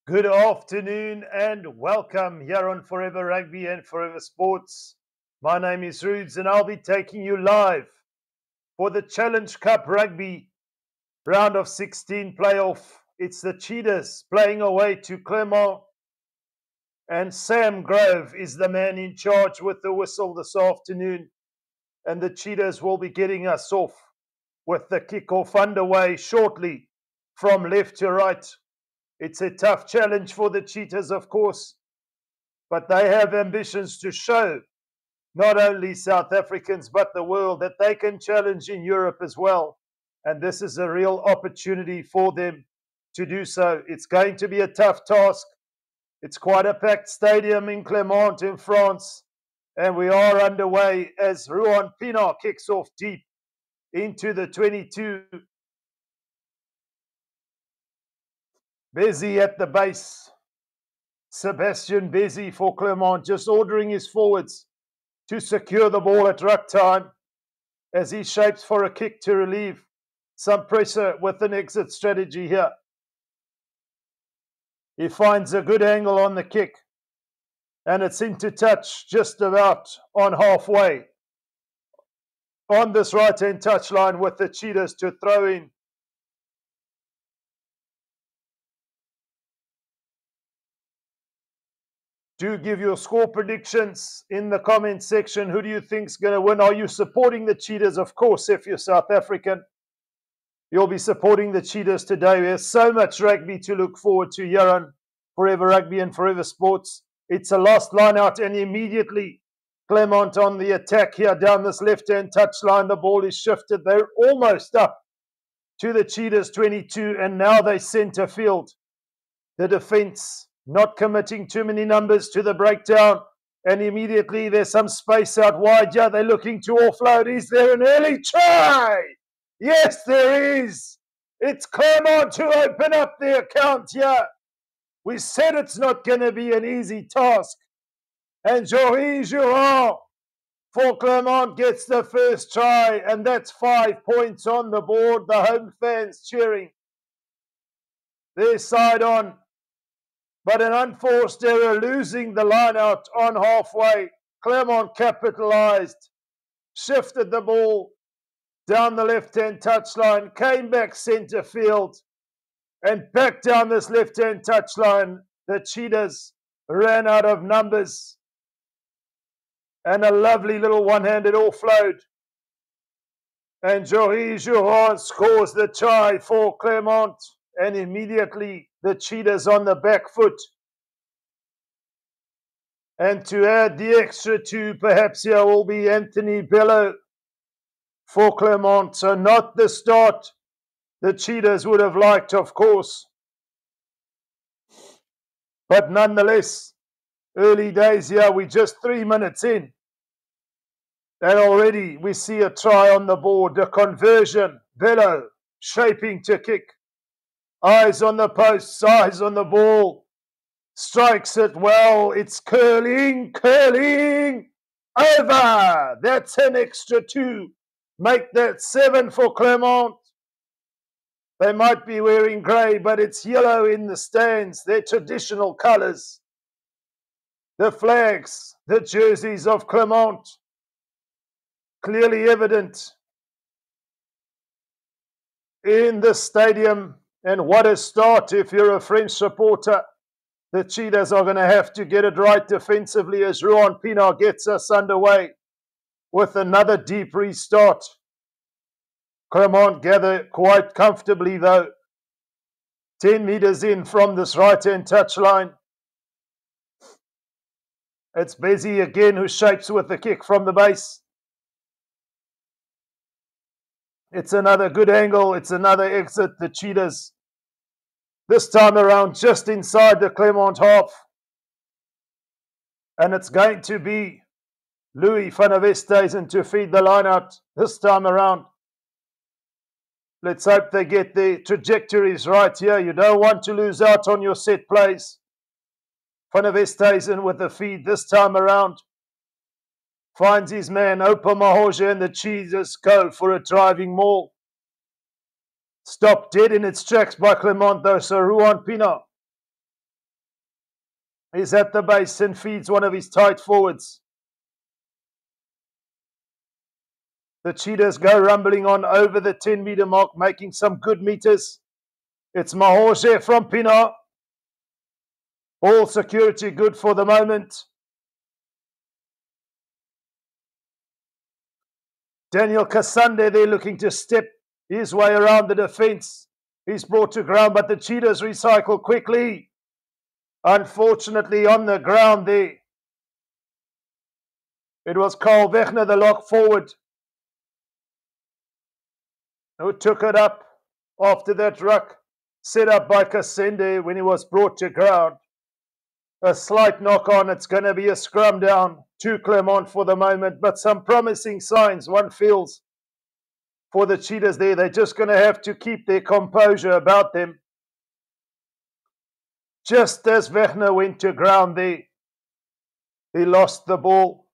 Good afternoon and welcome here on Forever Rugby and Forever Sports. My name is Rudes and I'll be taking you live for the Challenge Cup Rugby round of 16 playoff. It's the Cheetahs playing away to Clermont, and Sam Grove is the man in charge with the whistle this afternoon, and the Cheetahs will be getting us off with the kickoff underway shortly from left to right. It's a tough challenge for the Cheetahs, of course, but they have ambitions to show not only South Africans but the world that they can challenge in Europe as well. And this is a real opportunity for them to do so. It's going to be a tough task. It's quite a packed stadium in Clermont in France, and we are underway as Ruan Pienaar kicks off deep into the 22. Busy at the base. Sebastian Busy for Clermont, just ordering his forwards to secure the ball at ruck time as he shapes for a kick to relieve some pressure with an exit strategy here. He finds a good angle on the kick, and it's into touch just about on halfway on this right-hand touchline with the Cheetahs to throw in. Do give your score predictions in the comment section. Who do you think is going to win? Are you supporting the Cheetahs? Of course, if you're South African, you'll be supporting the Cheetahs today. There's so much rugby to look forward to here on Forever Rugby and Forever Sports. It's a last line out, and immediately Clermont on the attack here down this left-hand touchline. The ball is shifted. They're almost up to the Cheetahs 22, and now they centre field. The defence not committing too many numbers to the breakdown, and immediately there's some space out wide. Yeah, they're looking to offload. Is there an early try? Yes, there is. It's Clermont to open up the account here. We said it's not going to be an easy task. And Jory Jouan for Clermont gets the first try, and that's 5 points on the board. The home fans cheering their side on. But an unforced error, losing the line out on halfway. Clermont capitalized, shifted the ball down the left-hand touchline, came back centre field, and back down this left-hand touchline. The Cheetahs ran out of numbers. And a lovely little one-handed offload. And Jory Jouan scores the try for Clermont. And immediately the Cheetahs on the back foot. And to add the extra two, perhaps here will be Anthony Bello for Clermont. So not the start the Cheetahs would have liked, of course. But nonetheless, early days here, we're just 3 minutes in. And already we see a try on the board, a conversion. Bello shaping to kick. Eyes on the posts, eyes on the ball. Strikes it well. It's curling over. That's an extra two. Make that 7 for Clermont. They might be wearing grey, but it's yellow in the stands. Their traditional colours. The flags, the jerseys of Clermont. Clearly evident in the stadium. And what a start if you're a French supporter. The Cheetahs are going to have to get it right defensively as Ruan Pienaar gets us underway with another deep restart. Clermont gather quite comfortably though. 10 metres in from this right-hand touchline. It's Busy again who shapes with the kick from the base. It's another good angle. It's another exit. The Cheetahs this time around just inside the Clermont half. And it's going to be Louis van der Westhuizen to feed the line out this time around. Let's hope they get their trajectories right here. You don't want to lose out on your set plays. Van der Westhuizen with the feed this time around. Finds his man, Opa Mahoja, and the Cheetahs go for a driving maul. Stopped dead in its tracks by Clermont though, so Ruan Pienaar is at the base and feeds one of his tight forwards. The Cheetahs go rumbling on over the 10-meter mark, making some good meters. It's Mahorje from Pienaar. Ball security good for the moment. Daniel Kasande there looking to step his way around the defence. He's brought to ground, but the Cheetahs recycle quickly. Unfortunately, on the ground there, it was Carl Wegner, the lock forward, who took it up after that ruck set up by Kasende when he was brought to ground. A slight knock on. It's going to be a scrum down to Clermont for the moment, but some promising signs one feels for the Cheetahs there. They're just going to have to keep their composure about them. Just as Wegner went to ground there, he lost the ball.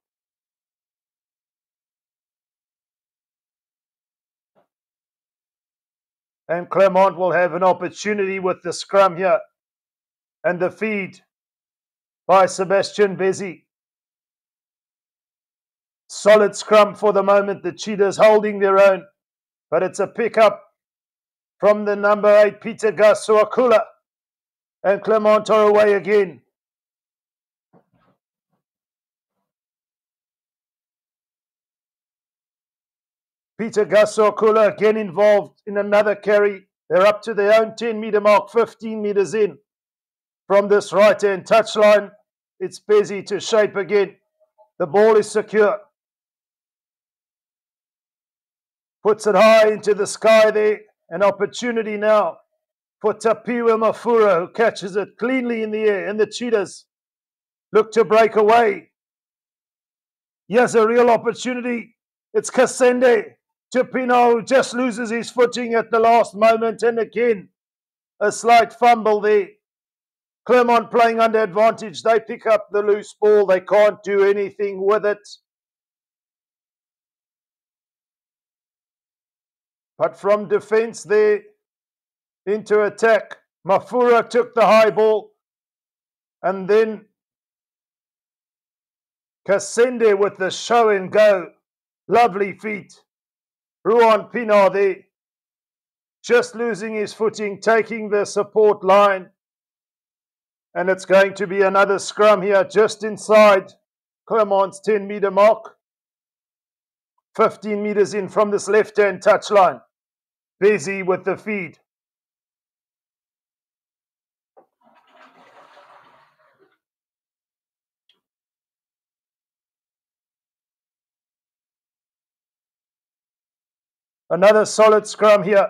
And Clermont will have an opportunity with the scrum here. And the feed by Sebastian Bezzi. Solid scrum for the moment. The Cheetahs holding their own. But it's a pickup from the number 8, Peter Gasuakula. And Clermont are away again. Peter Gasuakula again involved in another carry. They're up to their own 10-meter mark, 15 meters in. From this right-hand touchline, it's busy to shape again. The ball is secure. Puts it high into the sky there. An opportunity now for Tapiwa Mafura, who catches it cleanly in the air. And the Cheetahs look to break away. Here's a real opportunity. It's Kasende. Tapino just loses his footing at the last moment. And again, a slight fumble there. Clermont playing under advantage. They pick up the loose ball. They can't do anything with it. But from defence there into attack, Mafura took the high ball. And then Kasende with the show and go. Lovely feet. Ruan Pienaar there. Just losing his footing, taking the support line. And it's going to be another scrum here just inside Clermont's 10-meter mark. 15 meters in from this left-hand touchline. Busy with the feed. Another solid scrum here.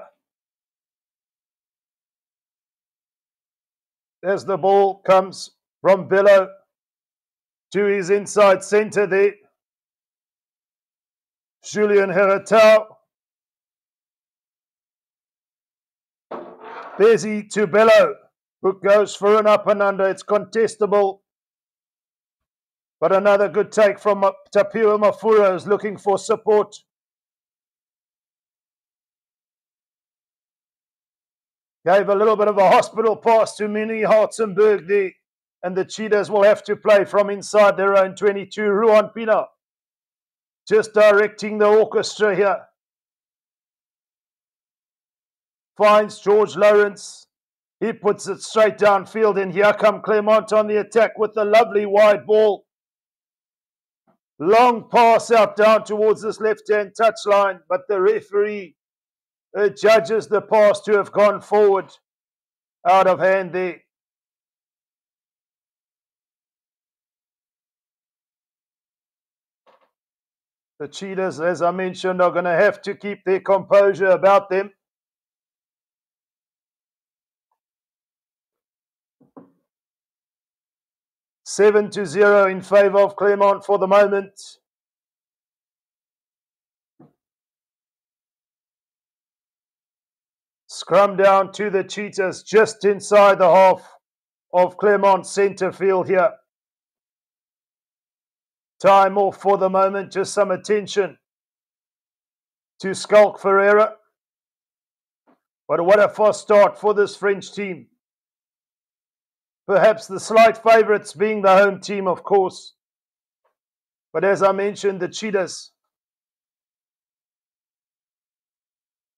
As the ball comes from Bello to his inside centre there. Julien Heretau. Busy to Bello, who goes for an up and under. It's contestable. But another good take from Tapiwa Mafura, who's looking for support. Gave a little bit of a hospital pass to Minnie Hartzenberg there. And the Cheetahs will have to play from inside their own 22. Ruan Pienaar just directing the orchestra here. Finds George Lawrence. He puts it straight downfield. And here come Clermont on the attack with a lovely wide ball. Long pass out down towards this left-hand touchline. But the referee judges the pass to have gone forward. Out of hand there. The Cheetahs, as I mentioned, are going to have to keep their composure about them. Seven to 0 in favour of Clermont for the moment. Scrum down to the Cheetahs just inside the half of Clermont centre field here. Time off for the moment, just some attention to Skulk Ferreira. But what a fast start for this French team. Perhaps the slight favourites being the home team, of course. But as I mentioned, the Cheetahs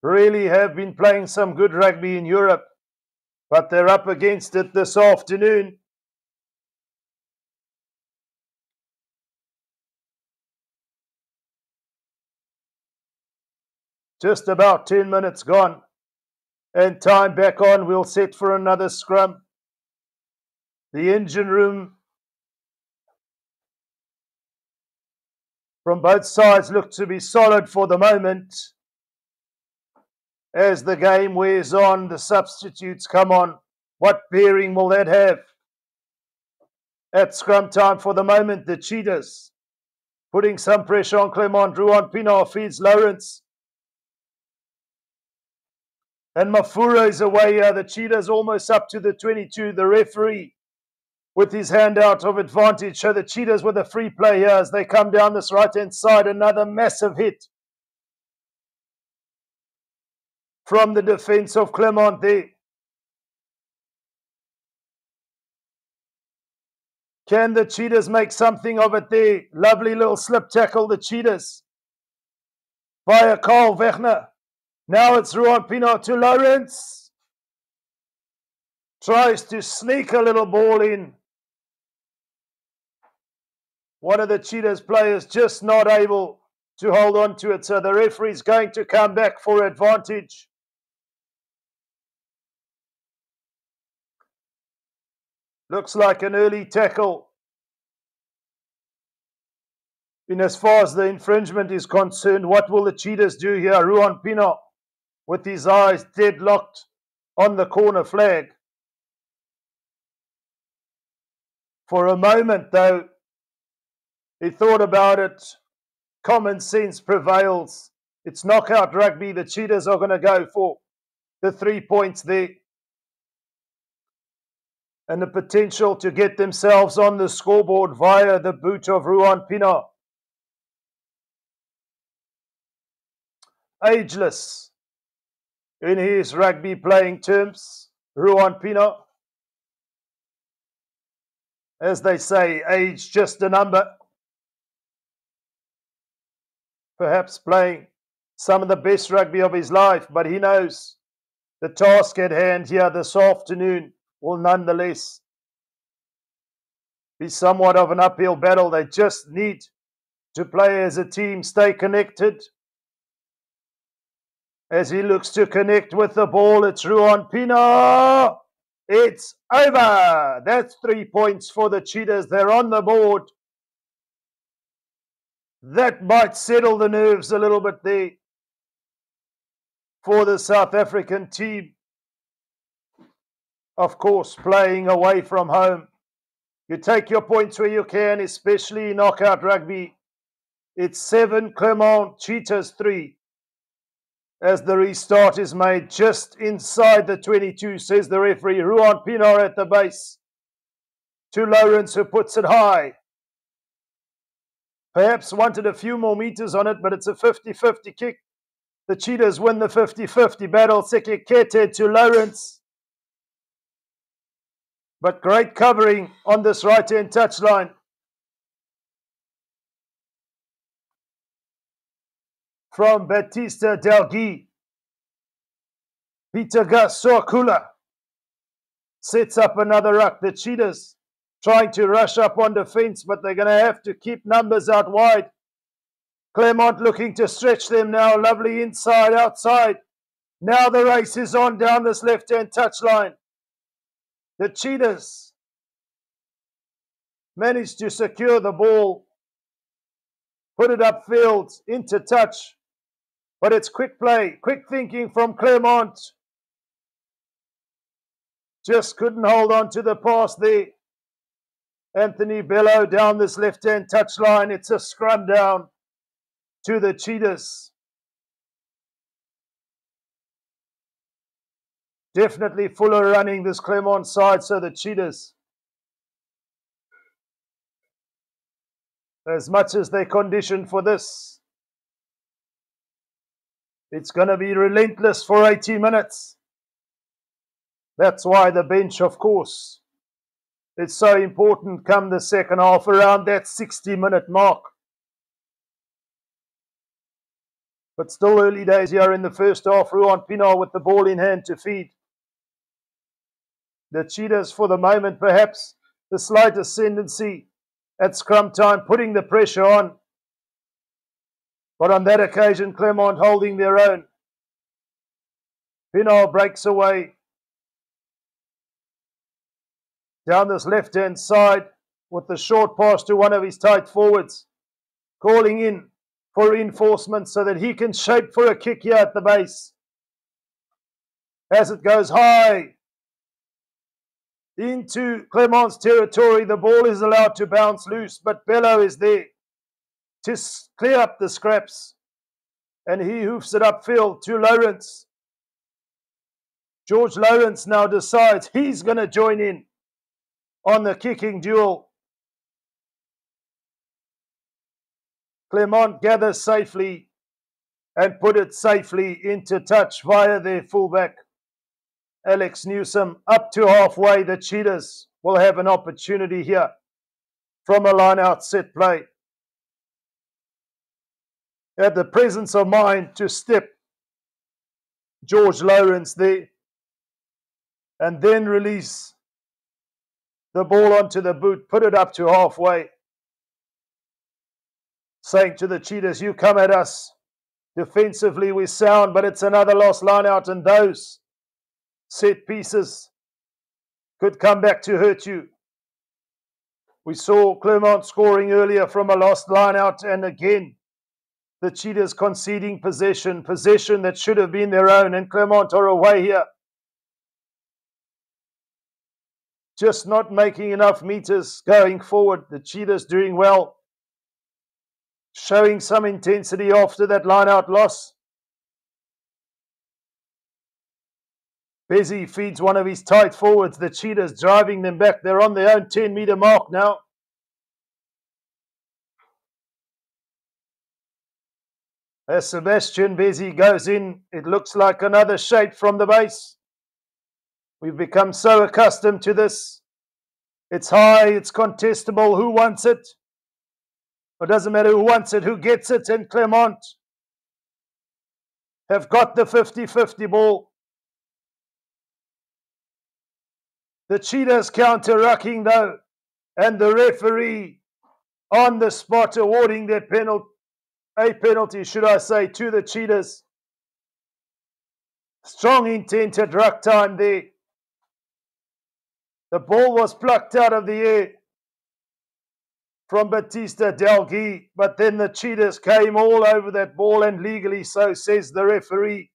really have been playing some good rugby in Europe. But they're up against it this afternoon. Just about 10 minutes gone. And time back on. We'll set for another scrum. The engine room from both sides look to be solid for the moment. As the game wears on, the substitutes come on. What bearing will that have? At scrum time for the moment, the Cheetahs putting some pressure on Clermont. Ruan Pienaar feeds Lawrence. And Mafura is away here. The Cheetahs almost up to the 22. The referee with his hand out of advantage. So the Cheetahs with a free play here as they come down this right-hand side. Another massive hit from the defence of Clermont there. Can the Cheetahs make something of it there? Lovely little slip tackle, the Cheetahs. Via Carl Wegner. Now it's Ruan Pienaar to Lawrence. Tries to sneak a little ball in. One of the Cheetahs players just not able to hold on to it. So the referee's going to come back for advantage. Looks like an early tackle. In as far as the infringement is concerned, what will the Cheetahs do here? Ruan Pienaar with his eyes deadlocked on the corner flag. For a moment, though, he thought about it. Common sense prevails. It's knockout rugby. The Cheetahs are going to go for the 3 points there. And the potential to get themselves on the scoreboard via the boot of Ruan Pienaar. Ageless in his rugby playing terms, Ruan Pienaar. As they say, age just a number. Perhaps playing some of the best rugby of his life, but he knows the task at hand here this afternoon will nonetheless be somewhat of an uphill battle. They just need to play as a team, stay connected. As he looks to connect with the ball, it's Ruan Pienaar. It's over. That's 3 points for the Cheetahs. They're on the board. That might settle the nerves a little bit there for the South African team. Of course, playing away from home. You take your points where you can, especially in knockout rugby. It's 7 Clermont, Cheetahs 3. As the restart is made just inside the 22, says the referee. Ruan Pienaar at the base. To Lawrence, who puts it high. Perhaps wanted a few more meters on it, but it's a 50-50 kick. The Cheetahs win the 50-50 battle. Sekekete to Lawrence. But great covering on this right-hand touchline. From Batista Delgui. Peter Gasokula sets up another ruck. The Cheetahs trying to rush up on defense, but they're going to have to keep numbers out wide. Clermont looking to stretch them now. Lovely inside, outside. Now the race is on down this left-hand touchline. The Cheetahs managed to secure the ball, put it upfield, into touch. But it's quick play, quick thinking from Clermont. Just couldn't hold on to the pass there. Anthony Bello down this left-hand touchline. It's a scrum down to the Cheetahs. Definitely fuller running this Clermont side, so the Cheetahs, as much as they're conditioned for this, it's going to be relentless for 80 minutes. That's why the bench, of course, It's so important come the second half, around that 60-minute mark. But still early days here in the first half. Ruan Pienaar with the ball in hand to feed. The Cheetahs, for the moment, perhaps the slight ascendancy at scrum time, putting the pressure on. But on that occasion, Clermont holding their own. Pienaar breaks away down this left-hand side with the short pass to one of his tight forwards, calling in for reinforcement so that he can shape for a kick here at the base. As it goes high into Clermont's territory, the ball is allowed to bounce loose, but Bello is there to clear up the scraps, and he hoofs it upfield to Lawrence. George Lawrence now decides he's going to join in on the kicking duel. Clermont gathers safely and put it safely into touch via their fullback, Alex Newsom. Up to halfway, the Cheetahs will have an opportunity here from a line-out set play. Had the presence of mind to step George Lawrence there and then release the ball onto the boot, put it up to halfway, saying to the Cheetahs, you come at us. Defensively, we're sound, but it's another lost line out, and those set pieces could come back to hurt you. We saw Clermont scoring earlier from a lost line out, and again, the Cheetahs conceding possession that should have been their own, and Clermont are away here. Just not making enough meters going forward. The Cheetahs doing well, showing some intensity after that line-out loss. Bezzy feeds one of his tight forwards. The Cheetahs driving them back. They're on their own 10-meter mark now. As Sebastian Bezzy goes in, it looks like another shape from the base. We've become so accustomed to this. It's high, it's contestable. Who wants it? It doesn't matter who wants it, who gets it. And Clermont have got the 50-50 ball. The Cheetahs counter-rucking though, and the referee on the spot awarding their penalty, should I say, to the Cheetahs. Strong intent at ruck time there. The ball was plucked out of the air from Batista Delgui, but then the Cheetahs came all over that ball, and legally so, says the referee.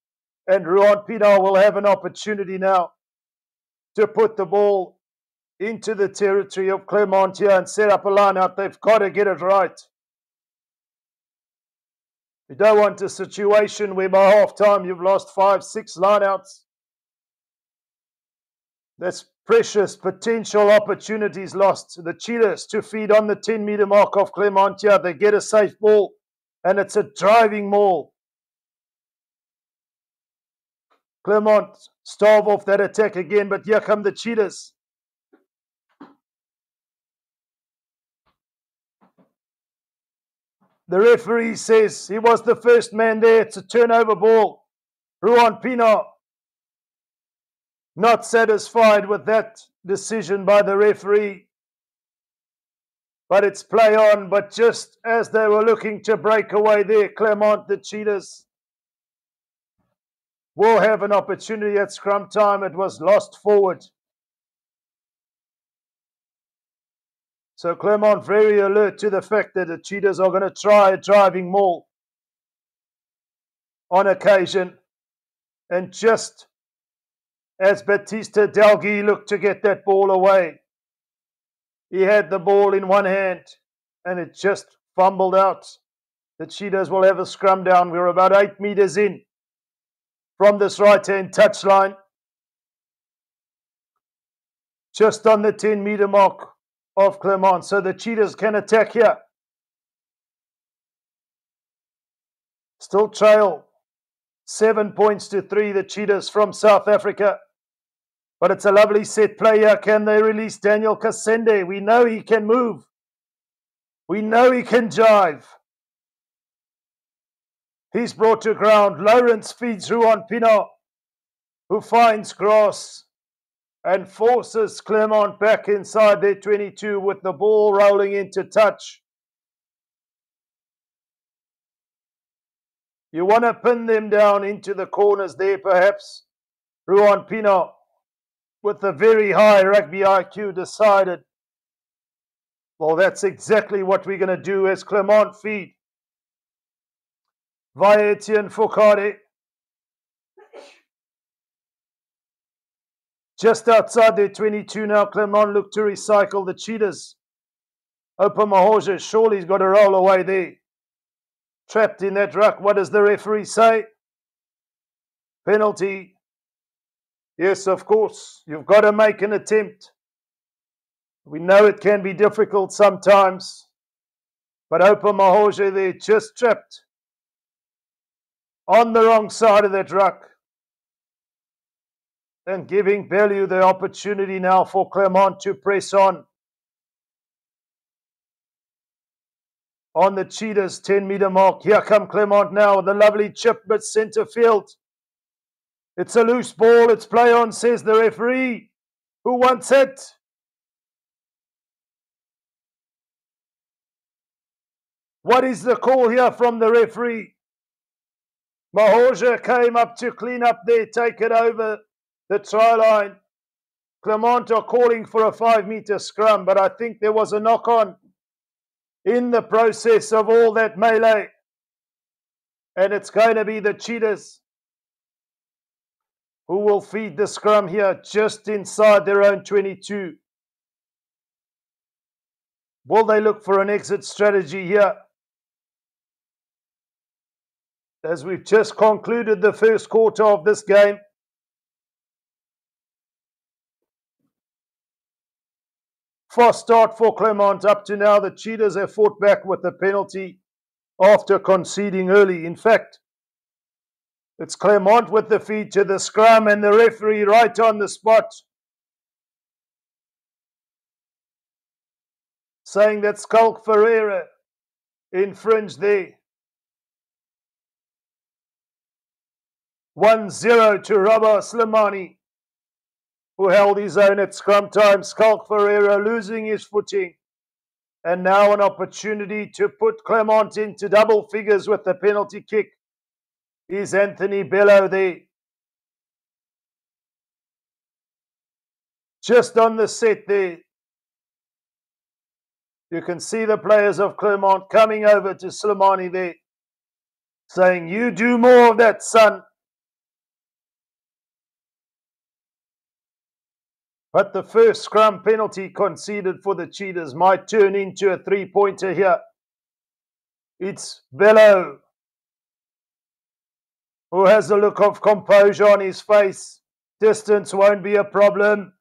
And Ruan Pienaar will have an opportunity now to put the ball into the territory of Clermont here and set up a line-out. They've got to get it right. You don't want a situation where by half-time you've lost 5-6 line-outs. That's precious potential opportunities lost. The Cheetahs to feed on the 10-meter mark of Clermont here. They get a safe ball, and it's a driving maul. Clermont starve off that attack again, but here come the Cheetahs. The referee says he was the first man there. It's a turnover ball. Ruan Pienaar not satisfied with that decision by the referee. But it's play on. But just as they were looking to break away there, Clermont, the Cheetahs, will have an opportunity at scrum time. It was lost forward. So Clermont very alert to the fact that the Cheetahs are going to try a driving maul on occasion. And just as Batista Delgui looked to get that ball away, he had the ball in one hand and it just fumbled out. The Cheetahs will have a scrum down. We're about 8 meters in from this right-hand touchline. Just on the 10-meter mark of Clermont. So the Cheetahs can attack here. Still trail 7 points to 3, the Cheetahs from South Africa. But it's a lovely set play here. Can they release Daniel Kasende? We know he can move. We know he can jive. He's brought to ground. Lawrence feeds Ruan Pino, who finds grass and forces Clermont back inside their 22 with the ball rolling into touch. You want to pin them down into the corners there, perhaps. Ruan Pino, with a very high rugby IQ, decided, well, that's exactly what we're going to do as Clermont feed via Etienne Foucault. Just outside their 22 now, Clermont look to recycle the Cheetahs. Opa Mahorje, surely he's got to roll away there. Trapped in that ruck. What does the referee say? Penalty. Yes, of course. You've got to make an attempt. We know it can be difficult sometimes. But Opa Mahorje there, just trapped on the wrong side of that ruck. And giving Bellew the opportunity now for Clermont to press on the Cheetahs 10-meter mark. Here come Clermont now with a lovely chip, but centre field. It's a loose ball. It's play on, says the referee. Who wants it? What is the call here from the referee? Mahorje came up to clean up there, take it over the try line. Clermont are calling for a 5-meter scrum, but I think there was a knock-on in the process of all that melee. And it's going to be the Cheetahs who will feed the scrum here just inside their own 22. Will they look for an exit strategy here? As we've just concluded the first quarter of this game. Fast start for Clermont. Up to now, the Cheetahs have fought back with the penalty after conceding early. In fact, it's Clermont with the feed to the scrum and the referee right on the spot, saying that Skulk Ferreira infringed there. 1-0 to Rabah Slimani, who held his own at scrum time. Skulk Ferreira losing his footing. And now an opportunity to put Clermont into double figures with the penalty kick is Anthony Bellew there. Just on the set there. You can see the players of Clermont coming over to Slimani there, saying, you do more of that, son. But the first scrum penalty conceded for the Cheetahs might turn into a 3-pointer here. It's Bellew, who has a look of composure on his face. Distance won't be a problem.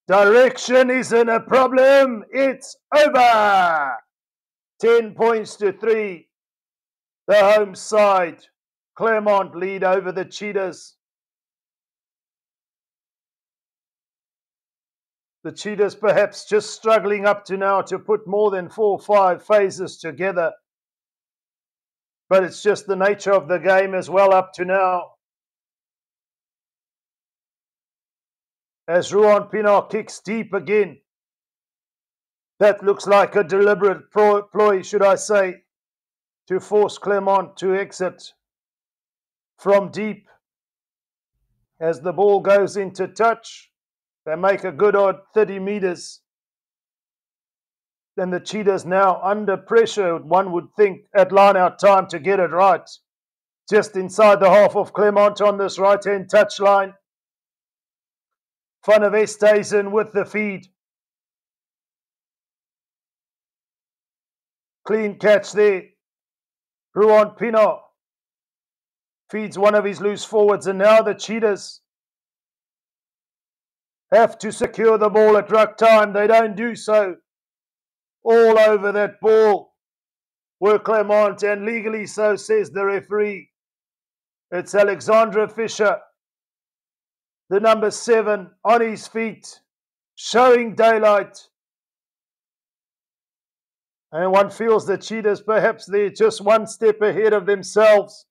Direction isn't a problem. It's over. 10 points to 3. The home side. Clermont lead over the Cheetahs. The Cheetahs perhaps just struggling up to now to put more than 4 or 5 phases together. But it's just the nature of the game as well up to now. As Ruan Pino kicks deep again. That looks like a deliberate ploy, should I say, to force Clermont to exit from deep. As the ball goes into touch, they make a good odd 30 meters. Then the Cheetahs now under pressure, one would think, at line-out time to get it right. Just inside the half of Clermont on this right-hand touchline. Van der Westhuizen with the feed. Clean catch there. Ruan Pino feeds one of his loose forwards, and now the Cheetahs have to secure the ball at ruck time. They don't do so. All over that ball were Clermont, and legally so, says the referee. It's Alexandra Fisher The number 7 on his feet, showing daylight. And one feels the Cheetahs perhaps they're just one step ahead of themselves.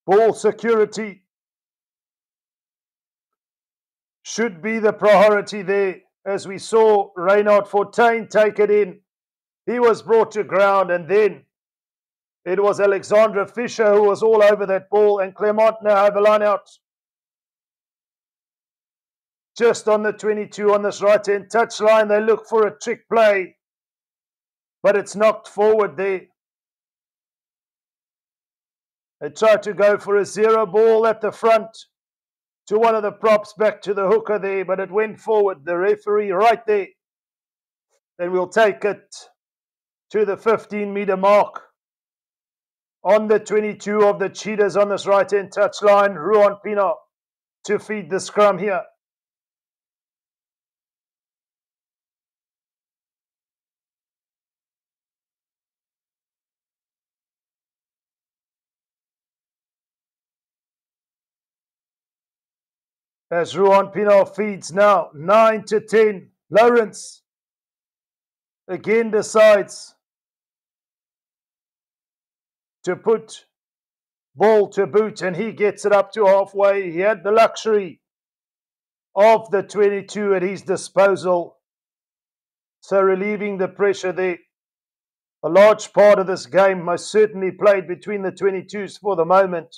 Ball security should be the priority there, as we saw Reynard Fortuin take it in. He was brought to ground, and then it was Alexandra Fisher who was all over that ball, and Clermont now have a line out. Just on the 22 on this right-hand touchline, they look for a trick play, but it's knocked forward there. They tried to go for a zero ball at the front to one of the props back to the hooker there, but it went forward. The referee right there. And we'll take it to the 15-meter mark. On the 22 of the Cheetahs on this right-hand touchline, Ruan Pina to feed the scrum here. As Ruan Pina feeds now, 9-10. Lawrence again decides to put ball to boot, and he gets it up to halfway. He had the luxury of the 22 at his disposal, so relieving the pressure there. A large part of this game most certainly played between the 22s for the moment.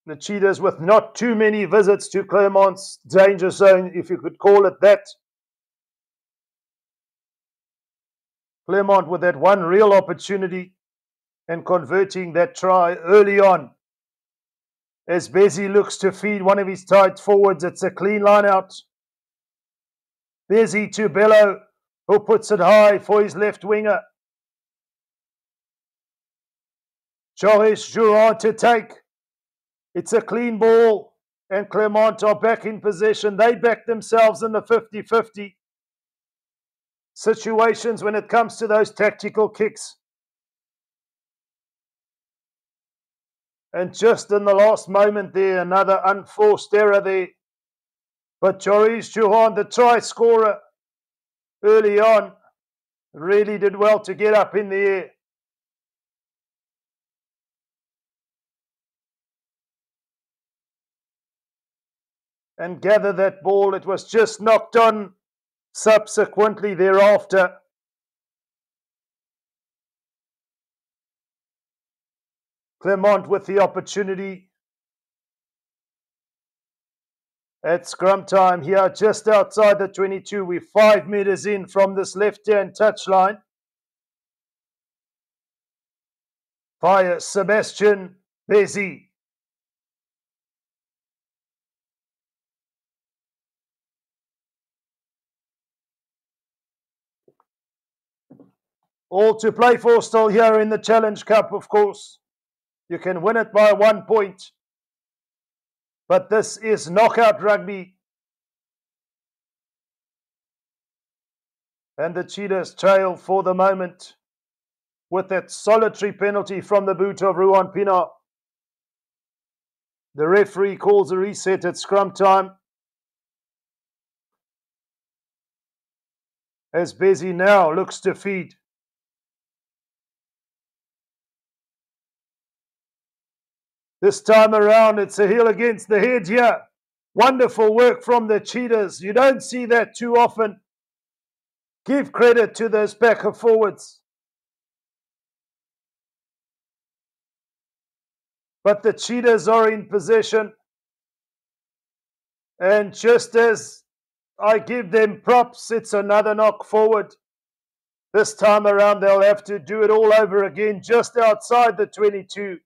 The Cheetahs with not too many visits to Clermont's danger zone, if you could call it that. Clermont with that one real opportunity and converting that try early on. As Bezzy looks to feed one of his tight forwards, it's a clean line out. Bezzy to Bello, who puts it high for his left winger. Joris Durand to take. It's a clean ball, and Clermont are back in possession. They back themselves in the 50-50 situations when it comes to those tactical kicks. And just in the last moment there, another unforced error there. But Joris Durand, the try scorer early on, really did well to get up in the air. And gather that ball. It was just knocked on subsequently thereafter. Clermont with the opportunity at scrum time here, just outside the 22. We're 5 meters in from this left-hand touchline. Via Sebastian Bezzy. All to play for still here in the Challenge Cup, of course. You can win it by 1 point. But this is knockout rugby. And the Cheetahs trail for the moment with that solitary penalty from the boot of Ruan Pina. The referee calls a reset at scrum time. As Bezzy now looks to feed. This time around, it's a heel against the head here. Wonderful work from the Cheetahs. You don't see that too often. Give credit to those backer forwards. But the Cheetahs are in possession. And just as I give them props, it's another knock forward. This time around, they'll have to do it all over again, just outside the 22.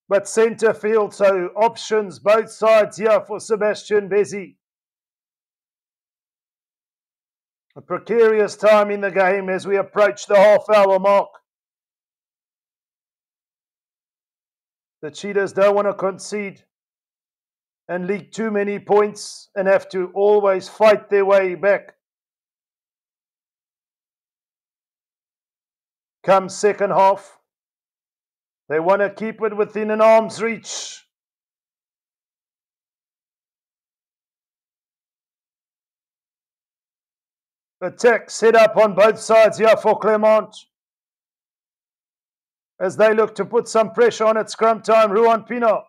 But centre field, so options both sides here for Sebastian Bezzy. A precarious time in the game as we approach the half-hour mark. The Cheetahs don't want to concede and leak too many points and have to always fight their way back. Come second half. They want to keep it within an arm's reach. Attack set up on both sides here for Clermont, as they look to put some pressure on at scrum time. Ruan Pino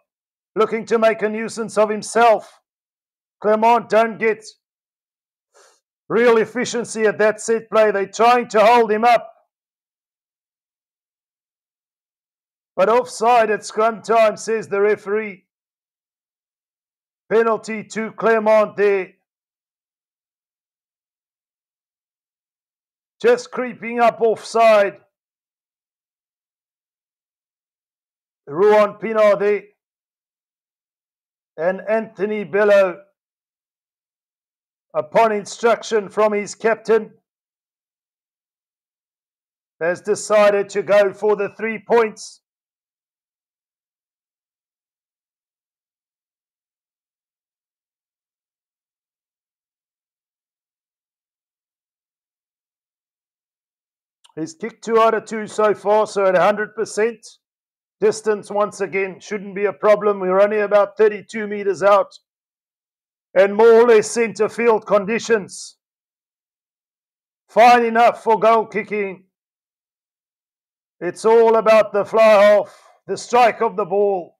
looking to make a nuisance of himself. Clermont don't get real efficiency at that set play. They're trying to hold him up. But offside at scrum time, says the referee. Penalty to Clermont there. Just creeping up offside. Ruan Pino there. And Anthony Bello, upon instruction from his captain, has decided to go for the 3 points. He's kicked 2 out of 2 so far, so at 100%. Distance, once again, shouldn't be a problem. We're only about 32 meters out. And more or less centre field conditions. Fine enough for goal kicking. It's all about the fly half, the strike of the ball.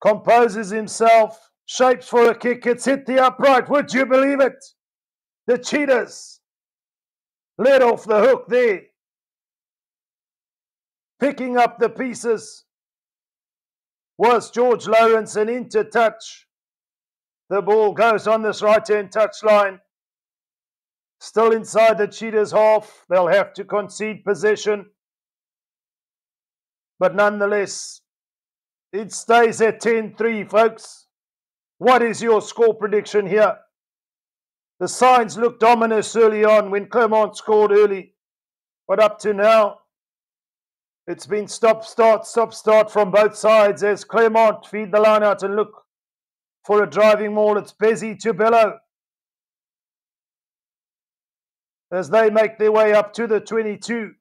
Composes himself, shapes for a kick. It's hit the upright. Would you believe it? The Cheetahs let off the hook there. Picking up the pieces was George Lawrence, and into touch. The ball goes on this right-hand touchline. Still inside the Cheetahs half. They'll have to concede possession. But nonetheless, it stays at 10-3, folks. What is your score prediction here? The signs looked ominous early on when Clermont scored early. But up to now, it's been stop-start from both sides as Clermont feed the line out and look for a driving maul. It's Bezzy to Bello as they make their way up to the 22.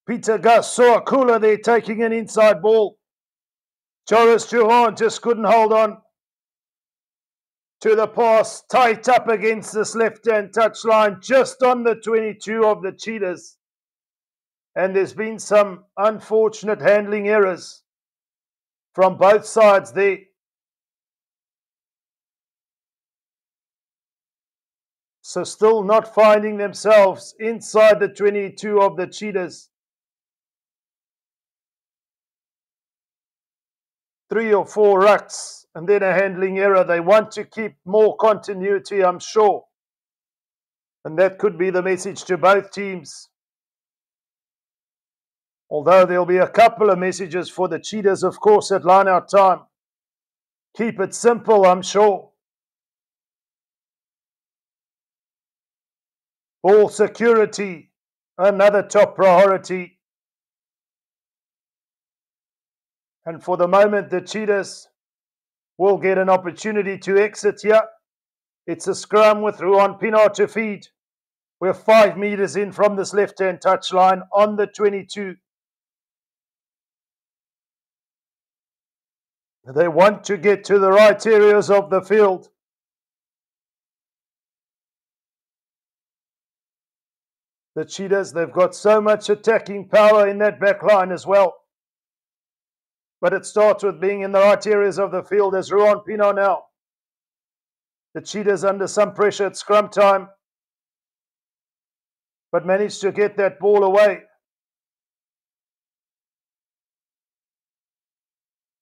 Peter Gus saw a cooler there taking an inside ball. Joris Johan just couldn't hold on to the pass, tight up against this left-hand touchline, just on the 22 of the Cheetahs. And there's been some unfortunate handling errors from both sides there. So still not finding themselves inside the 22 of the Cheetahs. 3 or 4 rucks and then a handling error. They want to keep more continuity, I'm sure. And that could be the message to both teams. Although there'll be a couple of messages for the Cheetahs, of course, at line-out time. Keep it simple, I'm sure. Ball security, another top priority. And for the moment, the Cheetahs will get an opportunity to exit here. It's a scrum with Ruan Pino to feed. We're 5 meters in from this left-hand touchline on the 22. They want to get to the right areas of the field. The Cheetahs, they've got so much attacking power in that back line as well. But it starts with being in the right areas of the field as Ruan Pino now. The Cheetahs under some pressure at scrum time, but managed to get that ball away.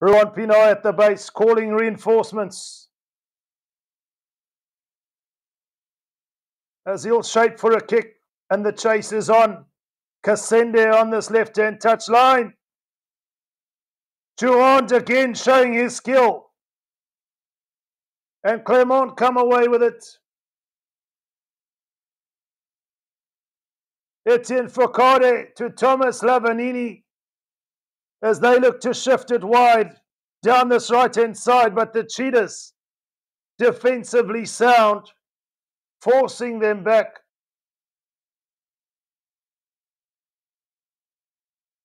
Ruan Pino at the base, calling reinforcements. As he'll shape for a kick, and the chase is on. Kasende on this left-hand touch line. Juhand again showing his skill. And Clermont come away with it. Etienne Foucault to Thomas Lavanini as they look to shift it wide down this right-hand side, but the Cheetahs defensively sound, forcing them back.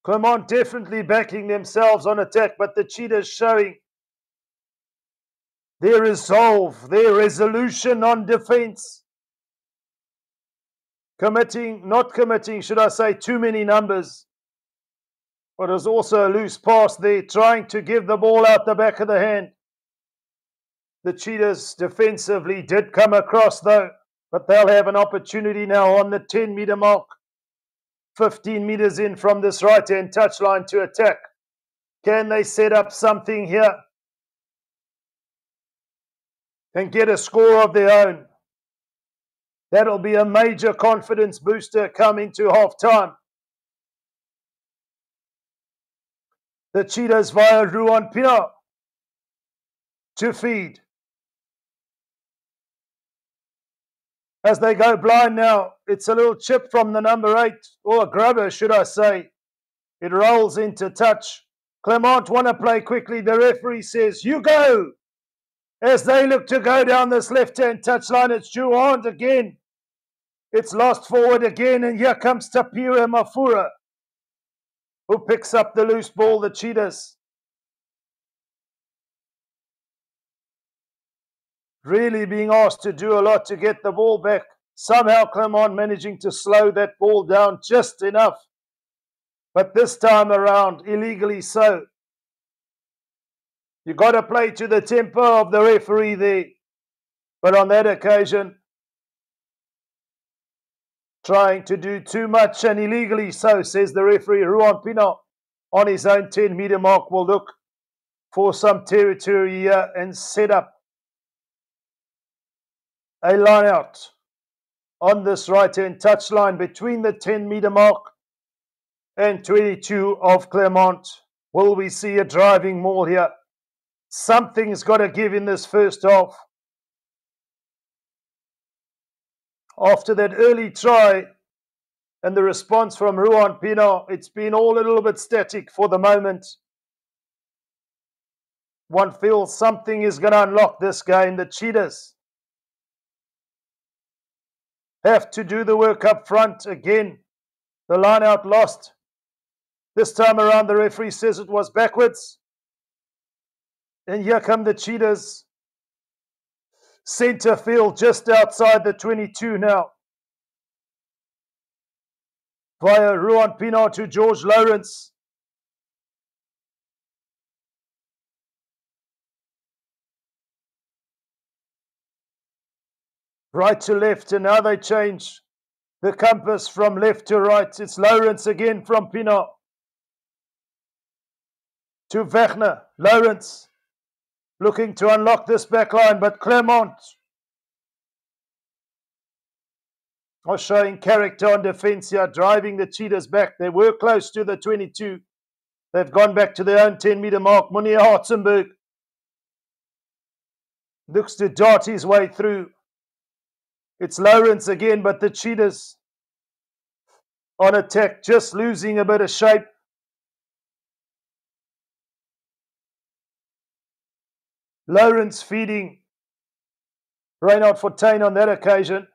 Clermont definitely backing themselves on attack, but the Cheetahs showing their resolve, their resolution on defense. Not committing, should I say, too many numbers. But there's also a loose pass there, trying to give the ball out the back of the hand. The Cheetahs defensively did come across though, but they'll have an opportunity now on the 10-meter mark. 15 meters in from this right-hand touchline to attack. Can they set up something here and get a score of their own? That'll be a major confidence booster coming to half-time. The Cheetahs via Ruan Pina to feed. As they go blind now, it's a little chip from the number 8, or a grubber, should I say. It rolls into touch. Clermont want to play quickly. The referee says, you go. As they look to go down this left-hand touchline, it's Juand again. It's lost forward again, and here comes Tapira Mafura, who picks up the loose ball, the Cheetahs. Really being asked to do a lot to get the ball back. Somehow Clermont managing to slow that ball down just enough. But this time around, illegally so. You got to play to the tempo of the referee there. But on that occasion, trying to do too much and illegally so, says the referee. Ruan Pina on his own 10-meter mark will look for some territory here and set up a line out on this right-hand touchline between the 10-meter mark and 22 of Clermont. Will we see a driving maul here? Something's got to give in this first half. After that early try and the response from Ruan Pina, it's been all a little bit static for the moment. One feels something is going to unlock this game. The Cheetahs have to do the work up front again. The line out lost. This time around, the referee says it was backwards. And here come the Cheetahs. Centre field just outside the 22 now. Via Ruan Pina to George Lawrence. Right to left, and now they change the compass from left to right. It's Lawrence again from Pina to Wegner. Lawrence looking to unlock this back line, but Clermont are showing character on defense here, driving the Cheetahs back. They were close to the 22. They've gone back to their own 10-meter mark. Munir Hartzenberg looks to dart his way through. It's Lawrence again, but the Cheetahs on attack, just losing a bit of shape. Lawrence feeding Reynard Fontaine on that occasion.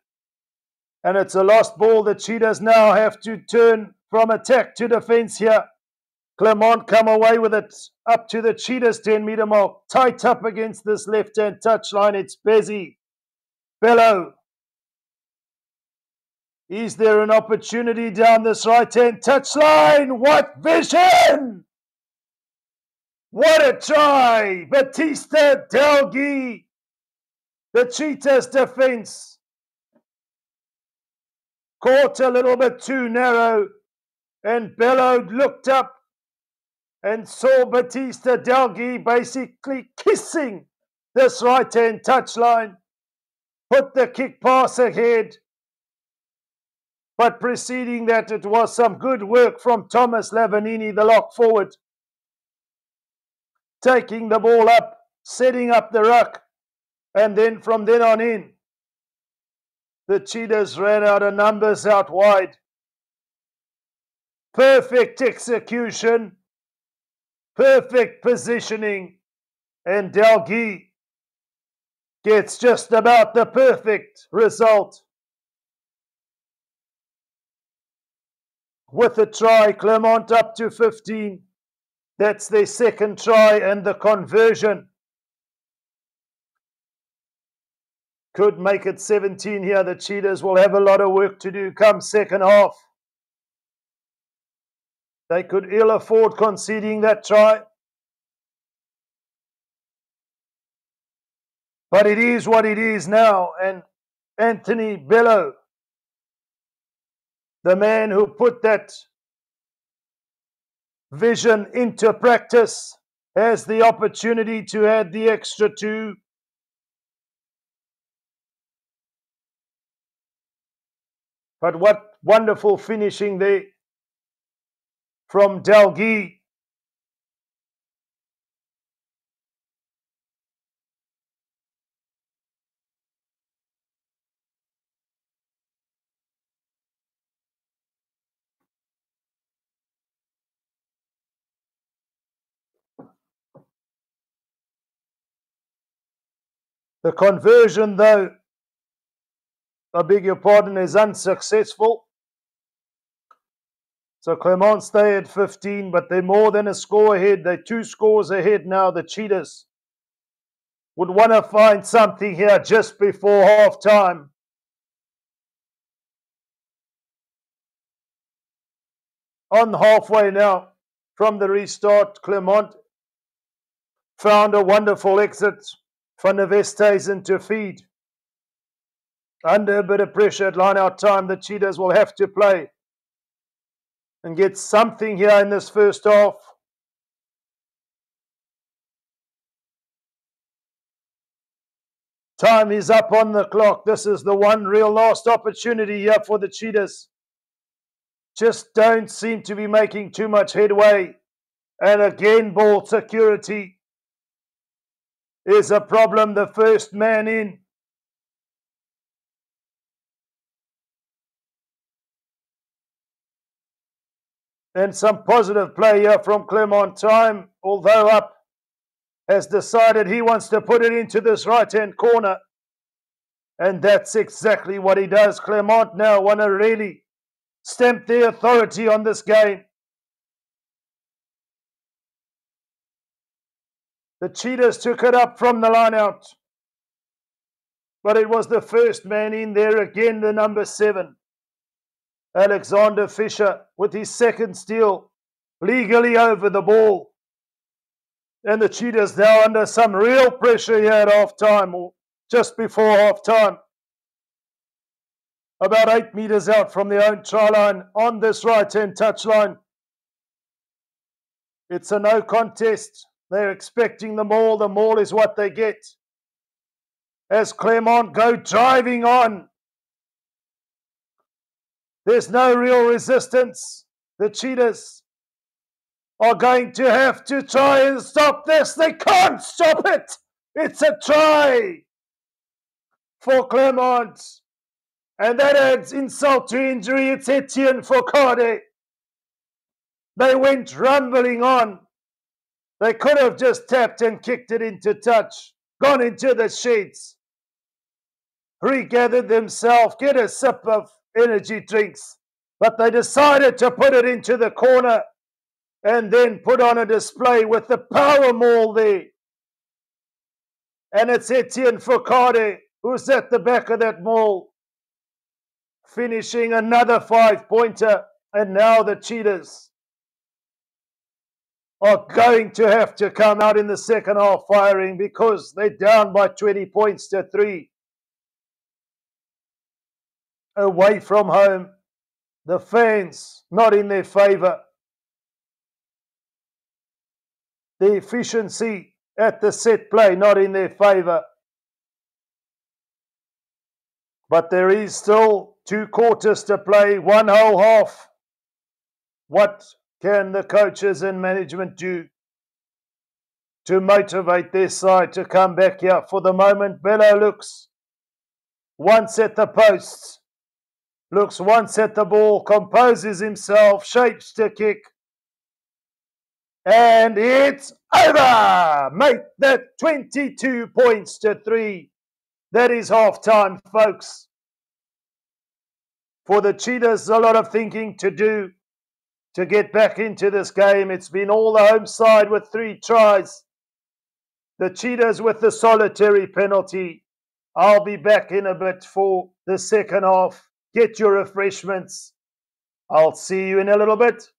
And it's a lost ball. The Cheetahs now have to turn from attack to defense here. Clermont come away with it up to the Cheetahs 10-meter mark. Tight up against this left-hand touchline. It's Bezzy. Bello. Is there an opportunity down this right-hand touchline? What vision! What a try! Batista Delgi. The Cheetahs defense caught a little bit too narrow, and Bello looked up and saw Batista Delgi basically kissing this right-hand touchline. Put the kick pass ahead. But preceding that, it was some good work from Thomas Lavanini, the lock forward. Taking the ball up, setting up the ruck, and then from then on in, the Cheetahs ran out of numbers out wide. Perfect execution, perfect positioning, and Delgi gets just about the perfect result. with a try. Clermont up to 15. That's their second try, and the conversion could make it 17 here. The Cheetahs will have a lot of work to do come second half. They could ill afford conceding that try. But it is what it is now. And Anthony Bello, the man who put that vision into practice, has the opportunity to add the extra 2. But what wonderful finishing there from Dalgi. The conversion, though, I beg your pardon, is unsuccessful. So Clermont stay at 15, but they're more than a score ahead. They're 2 scores ahead now. The Cheetahs would want to find something here just before half-time. On halfway now from the restart, Clermont found a wonderful exit for Nevesteisen to feed. Under a bit of pressure at line-out time, the Cheetahs will have to play and get something here in this first half. Time is up on the clock. This is the one real last opportunity here for the Cheetahs. Just don't seem to be making too much headway. And again, ball security is a problem. The first man in. And some positive play here from Clermont. Time, although up, has decided he wants to put it into this right-hand corner. And that's exactly what he does. Clermont now want to really stamp their authority on this game. The Cheetahs took it up from the line out. But it was the first man in there again, the number 7. Alexander Fisher with his second steal, legally over the ball. And the Cheetahs now under some real pressure here at half-time, or just before half-time. About 8 meters out from their own try line on this right-hand touchline. It's a no contest. They're expecting the maul. The maul is what they get. As Clermont go driving on. There's no real resistance. The Cheetahs are going to have to try and stop this. They can't stop it. It's a try for Clermont. And that adds insult to injury. It's Etienne Foucault. They went rumbling on. They could have just tapped and kicked it into touch. Gone into the sheets. Regathered themselves. Get a sip of energy drinks. But they decided to put it into the corner. And then put on a display with the power maul there. And it's Etienne Foucault who's at the back of that maul. Finishing another 5-pointer. And now the Cheetahs are going to have to come out in the second half firing because they're down by 20 points to 3. Away from home. The fans not in their favour. The efficiency at the set play not in their favour. But there is still 2 quarters to play, 1 whole half. What can the coaches and management do to motivate their side to come back here? For the moment, Bello looks once at the posts, looks once at the ball, composes himself, shapes to kick. And it's over! Make that 22 points to 3. That is half-time, folks. For the Cheetahs, a lot of thinking to do. to get back into this game. It's been all the home side with 3 tries. The Cheetahs with the solitary penalty. I'll be back in a bit for the second half. Get your refreshments. I'll see you in a little bit.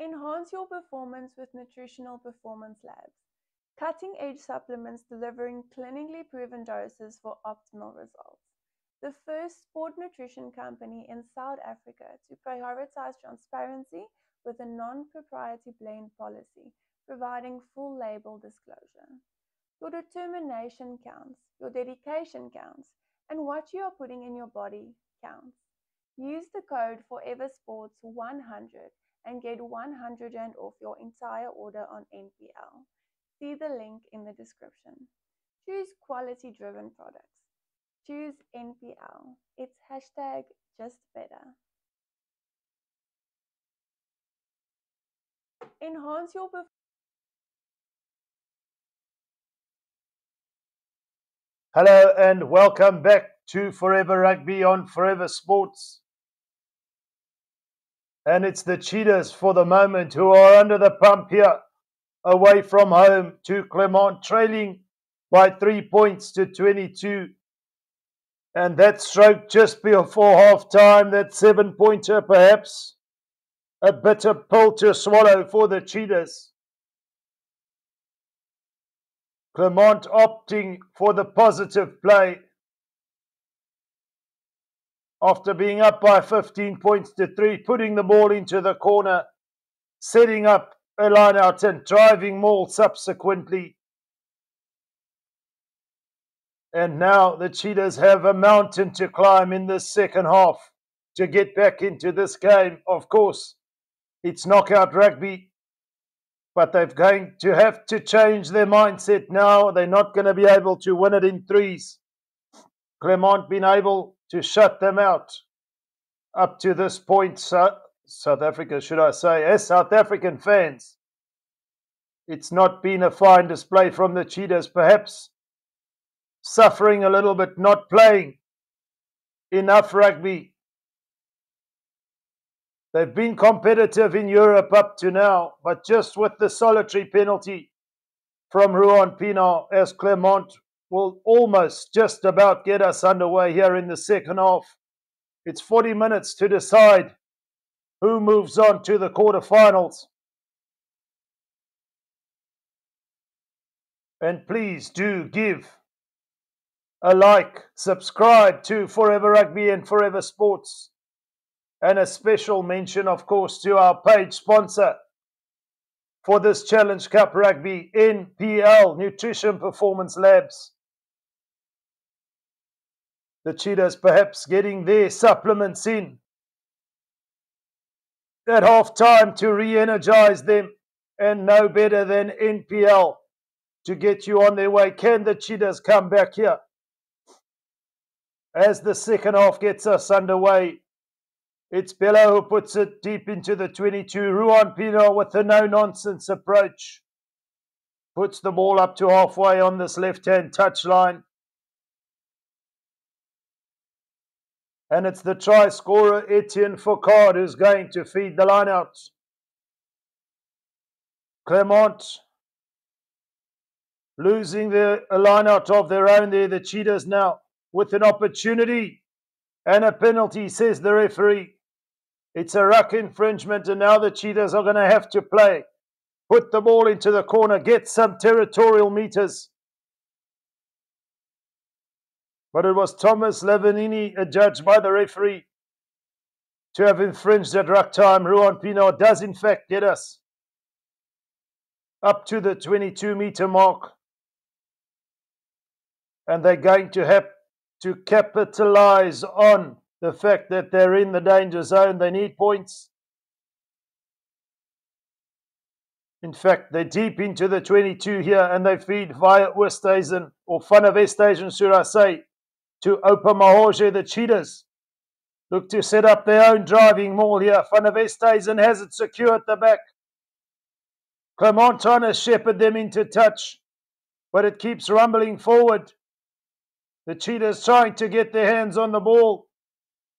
Enhance your performance with Nutritional Performance Labs, cutting-edge supplements delivering clinically proven doses for optimal results. The first sport nutrition company in South Africa to prioritize transparency with a non-proprietary blend policy, providing full label disclosure. Your determination counts, your dedication counts, and what you are putting in your body counts. Use the code FOREVERSPORTS100 and get 100 Rand off your entire order on NPL. See the link in the description. Choose quality-driven products. Choose NPL. It's hashtag just better. Enhance your performance. Hello and welcome back to Forever Rugby on Forever Sports. And it's the Cheetahs for the moment who are under the pump here, away from home to Clermont, trailing by 3 points to 22. And that stroke just before half-time, that 7-pointer perhaps a bitter pill to swallow for the Cheetahs. Clermont opting for the positive play after being up by 15 points to 3, putting the ball into the corner, setting up a line out and driving maul subsequently. And now the Cheetahs have a mountain to climb in this second half to get back into this game. Of course, it's knockout rugby, but they're going to have to change their mindset now. They're not going to be able to win it in threes. Clermont been able to shut them out up to this point. South Africa, should I say, as South African fans, it's not been a fine display from the Cheetahs, perhaps suffering a little bit, not playing enough rugby. They've been competitive in Europe up to now, but just with the solitary penalty from Ruan Pienaar, as Clermont will almost just about get us underway here in the second half. It's 40 minutes to decide who moves on to the quarterfinals. And please do give a like, subscribe to Forever Rugby and Forever Sports. And a special mention, of course, to our page sponsor for this Challenge Cup Rugby, NPL, Nutrition Performance Labs. The Cheetahs perhaps getting their supplements in at half-time to re-energize them, and no better than NPL to get you on their way. Can the Cheetahs come back here as the second half gets us underway? It's Bello who puts it deep into the 22. Ruan Pienaar with the no-nonsense approach puts the ball up to halfway on this left-hand touchline. And it's the try scorer, Etienne Foucault, who's going to feed the line out. Clermont losing a line out of their own there. The Cheetahs now with an opportunity and a penalty, says the referee. It's a ruck infringement, and now the Cheetahs are going to have to play. Put the ball into the corner, get some territorial meters. But it was Thomas Lavanini, adjudged by the referee, to have infringed at ruck time. Ruan Pienaar does in fact get us up to the 22-meter mark. And they're going to have to capitalize on the fact that they're in the danger zone. They need points. In fact, they're deep into the 22 here, and they feed via Oosthuizen, or Van der Westhuizen, should I say, to Oupa Mahorje. The Cheetahs look to set up their own driving maul here. Van der Westhuizen has it secure at the back. Clermont trying to shepherd them into touch, but it keeps rumbling forward. The Cheetahs trying to get their hands on the ball,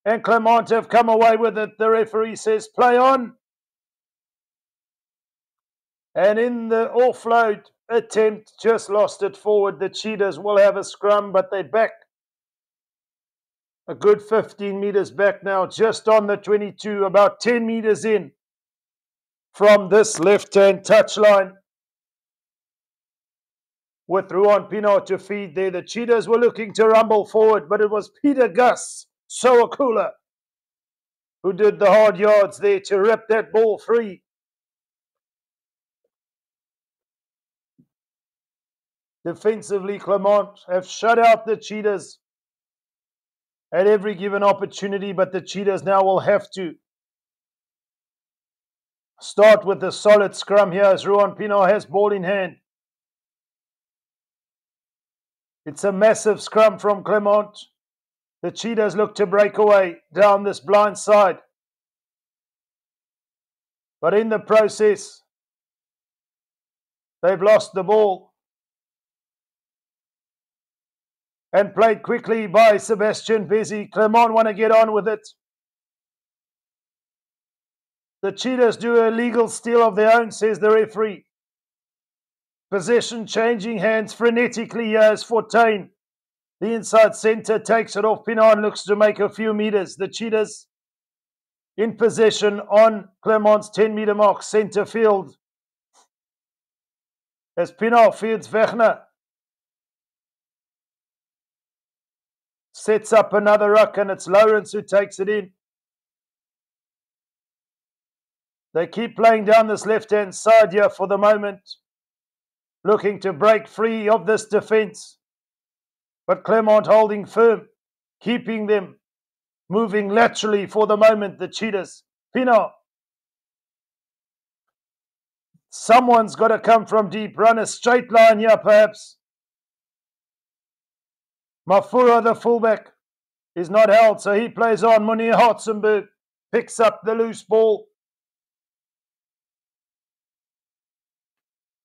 and Clermont have come away with it. The referee says, play on. And in the offload attempt, just lost it forward. The Cheetahs will have a scrum, but they're back. A good 15 meters back now, just on the 22, about 10 meters in from this left-hand touchline. With Ruan Pienaar to feed there, the Cheetahs were looking to rumble forward, but it was Peter Gus Soakula who did the hard yards there to rip that ball free. Defensively, Clermont have shut out the Cheetahs at every given opportunity, but the Cheetahs now will have to start with a solid scrum here as Ruan Pienaar has ball in hand. It's a massive scrum from Clermont. The Cheetahs look to break away down this blind side. But in the process, they've lost the ball. And played quickly by Sebastian Bezzi. Clermont want to get on with it. The Cheetahs do a legal steal of their own, says the referee. Possession changing hands frenetically here as Fortuin. The inside centre takes it off Pienaar and looks to make a few meters. The Cheetahs in possession on Clermont's 10-meter mark, centre field. As Pienaar fields Wegner. Sets up another ruck and it's Lawrence who takes it in. They keep playing down this left-hand side here for the moment. Looking to break free of this defence. But Clermont holding firm. Keeping them moving laterally for the moment, the Cheetahs. Pienaar. Someone's got to come from deep. Run a straight line here perhaps. Mafura, the fullback, is not held, so he plays on. Munir Hartzenberg picks up the loose ball.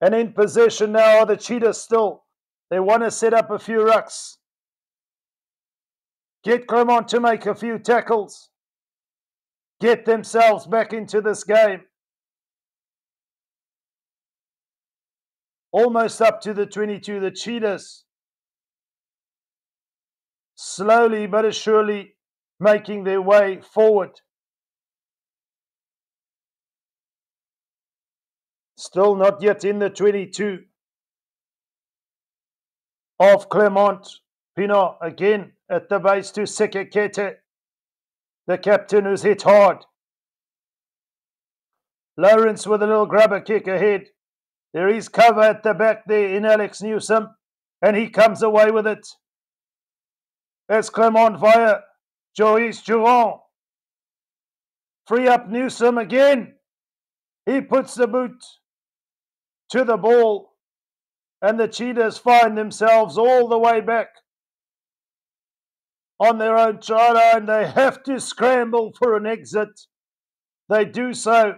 And in possession now are the Cheetahs still. They want to set up a few rucks. Get Clermont to make a few tackles. Get themselves back into this game. Almost up to the 22, the Cheetahs. Slowly but surely making their way forward. Still not yet in the 22 of Clermont. Pienaar again at the base to Sekekete, the captain who's hit hard. Lawrence with a little grabber kick ahead. There is cover at the back there in Alex Newsom, and he comes away with it. As Clermont via Joyce Durand. Free up Newsom again. He puts the boot to the ball, and the Cheetahs find themselves all the way back on their own try line. They have to scramble for an exit. They do so,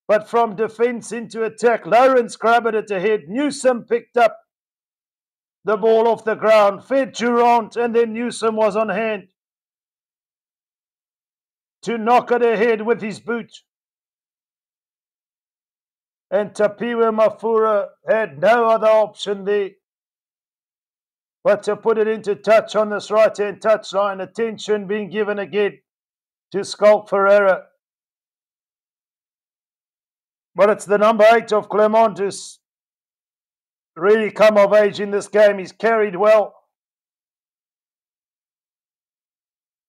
but from defence into attack, Lawrence grabbed it ahead. Newsom picked up the ball off the ground, fed Durant, and then Newsom was on hand to knock it ahead with his boot. And Tapiwa Mafura had no other option there but to put it into touch on this right-hand touchline. Attention being given again to Skulk Ferreira. But it's the number 8 of Clermont who's really come of age in this game. He's carried well.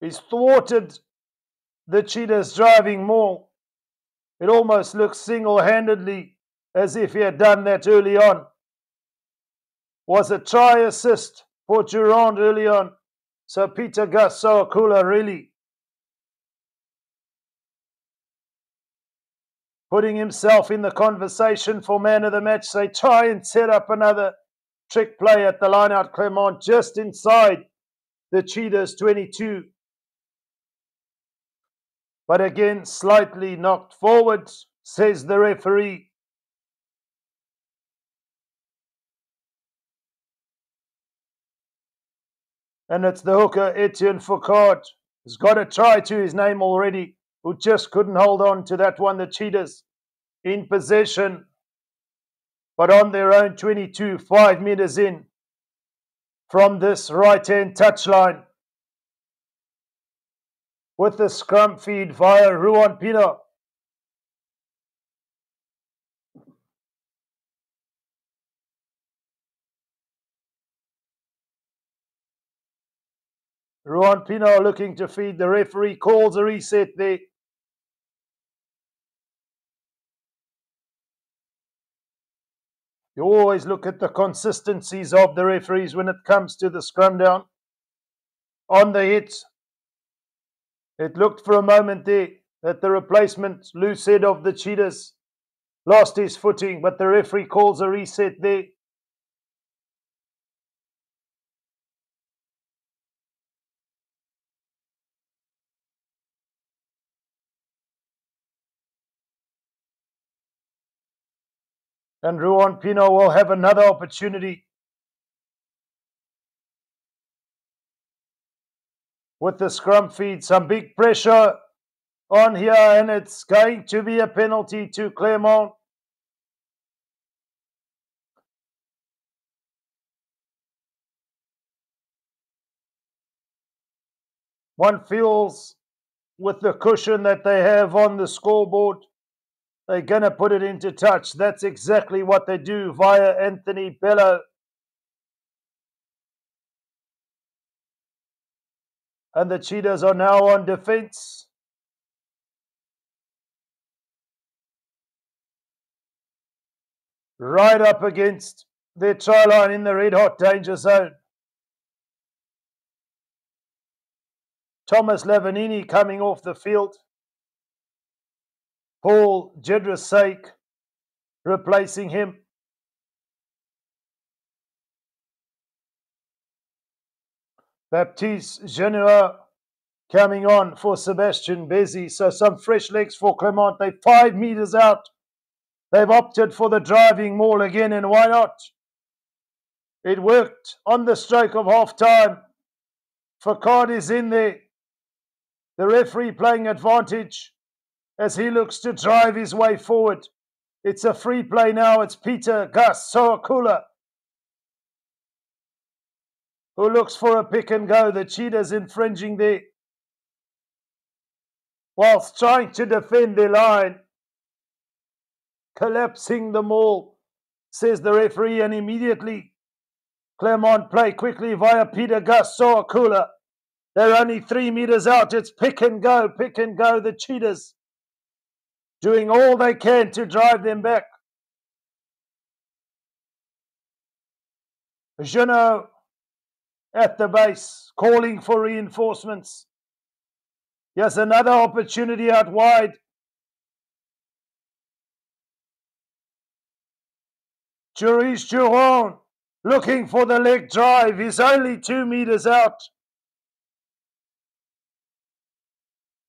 He's thwarted the Cheetahs driving more. It almost looks single-handedly as if he had done that early on. Was a try assist for Durand early on. So Peter Gus Soakula really putting himself in the conversation for man of the match. They try and set up another trick play at the line-out. Clermont just inside the Cheetahs 22. But again, slightly knocked forward, says the referee. And it's the hooker, Etienne Foucault. He's got a try to his name already, who just couldn't hold on to that one. The Cheetahs in possession, but on their own 22, 5 meters in from this right-hand touchline. With the scrum feed via Ruan Pienaar. Ruan Pino looking to feed. The referee calls a reset there. You always look at the consistencies of the referees when it comes to the scrum down. On the hit, it looked for a moment there that the replacement, loose head of the Cheetahs, lost his footing, but the referee calls a reset there. And Ruan Pino will have another opportunity with the scrum feed. Some big pressure on here, and it's going to be a penalty to Clermont. One feels with the cushion that they have on the scoreboard, they're going to put it into touch. That's exactly what they do via Anthony Bello. And the Cheetahs are now on defense. Right up against their try line in the red hot danger zone. Thomas Lavanini coming off the field. Paul Jedrasake replacing him. Baptiste Genoa coming on for Sebastian Bezzi. So some fresh legs for Clermont. They're 5 meters out. They've opted for the driving maul again, and why not? It worked on the stroke of half-time. Facard is in there. The referee playing advantage as he looks to drive his way forward. It's a free play now. It's Peter Gus Soakula who looks for a pick and go. The Cheetahs infringing there whilst trying to defend their line. Collapsing the maul, says the referee, and immediately Clermont play quickly via Peter Gus Soakula. They're only 3 meters out. It's pick and go, pick and go. The Cheetahs doing all they can to drive them back. Junot at the base, calling for reinforcements. Here's another opportunity out wide. Juris Juron looking for the leg drive. He's only 2 meters out.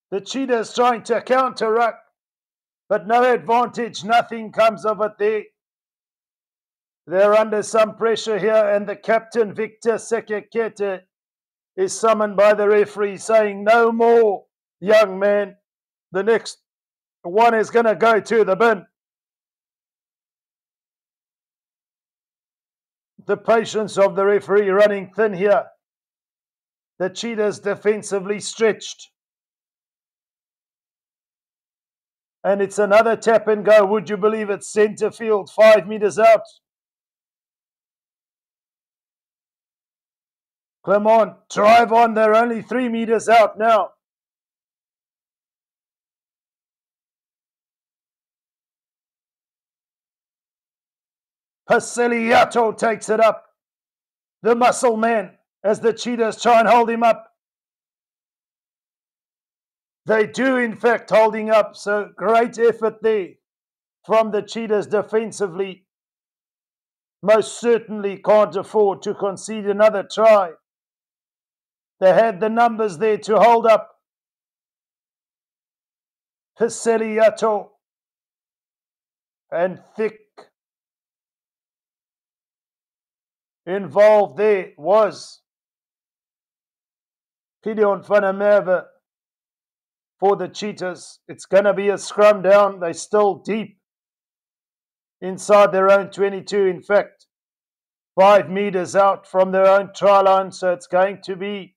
The Cheetahs trying to counter-ruck, but no advantage. Nothing comes of it there. They're under some pressure here, and the captain, Victor Sekekete, is summoned by the referee saying, no more, young man. The next one is going to go to the bin. The patience of the referee running thin here. The Cheetahs defensively stretched. And it's another tap and go. Would you believe it? Centre field, 5 meters out. Clermont drive on. They're only 3 meters out now. Pasiliato takes it up. The muscle man as the Cheetahs try and hold him up. They do, in fact, holding up. So great effort there from the Cheetahs defensively. Most certainly can't afford to concede another try. They had the numbers there to hold up. Pasiliato and thick. Involved there was Gideon van der Merwe for the Cheetahs. It's going to be a scrum down. They're still deep inside their own 22. In fact, 5 meters out from their own try line. So it's going to be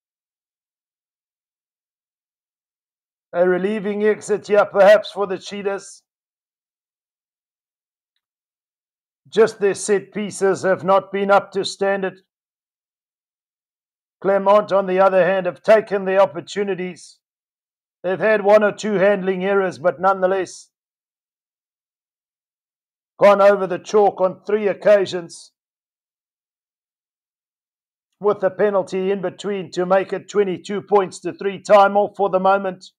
a relieving exit here, perhaps, for the Cheetahs. Just their set pieces have not been up to standard. Clermont, on the other hand, have taken their opportunities. They've had one or two handling errors, but nonetheless gone over the chalk on 3 occasions, with a penalty in between to make it 22 points to 3. Time off for the moment.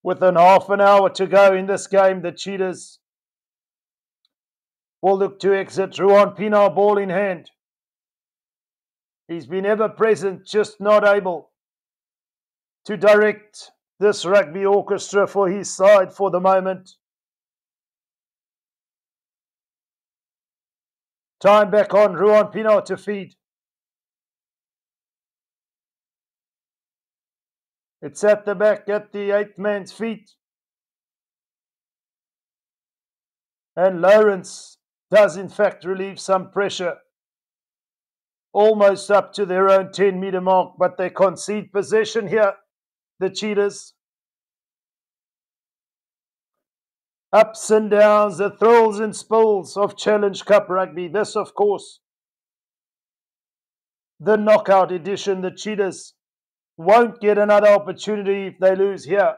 Within half an hour to go in this game, the Cheetahs will look to exit. Ruan Pienaar, ball in hand. He's been ever present, just not able to direct this rugby orchestra for his side for the moment. Time back on. Ruan Pienaar to feed. It's at the back at the 8th man's feet. And Lawrence does in fact relieve some pressure. Almost up to their own 10-meter mark, but they concede possession here, the Cheetahs. Ups and downs, the thrills and spills of Challenge Cup rugby. This, of course, the knockout edition. The Cheetahs won't get another opportunity if they lose here.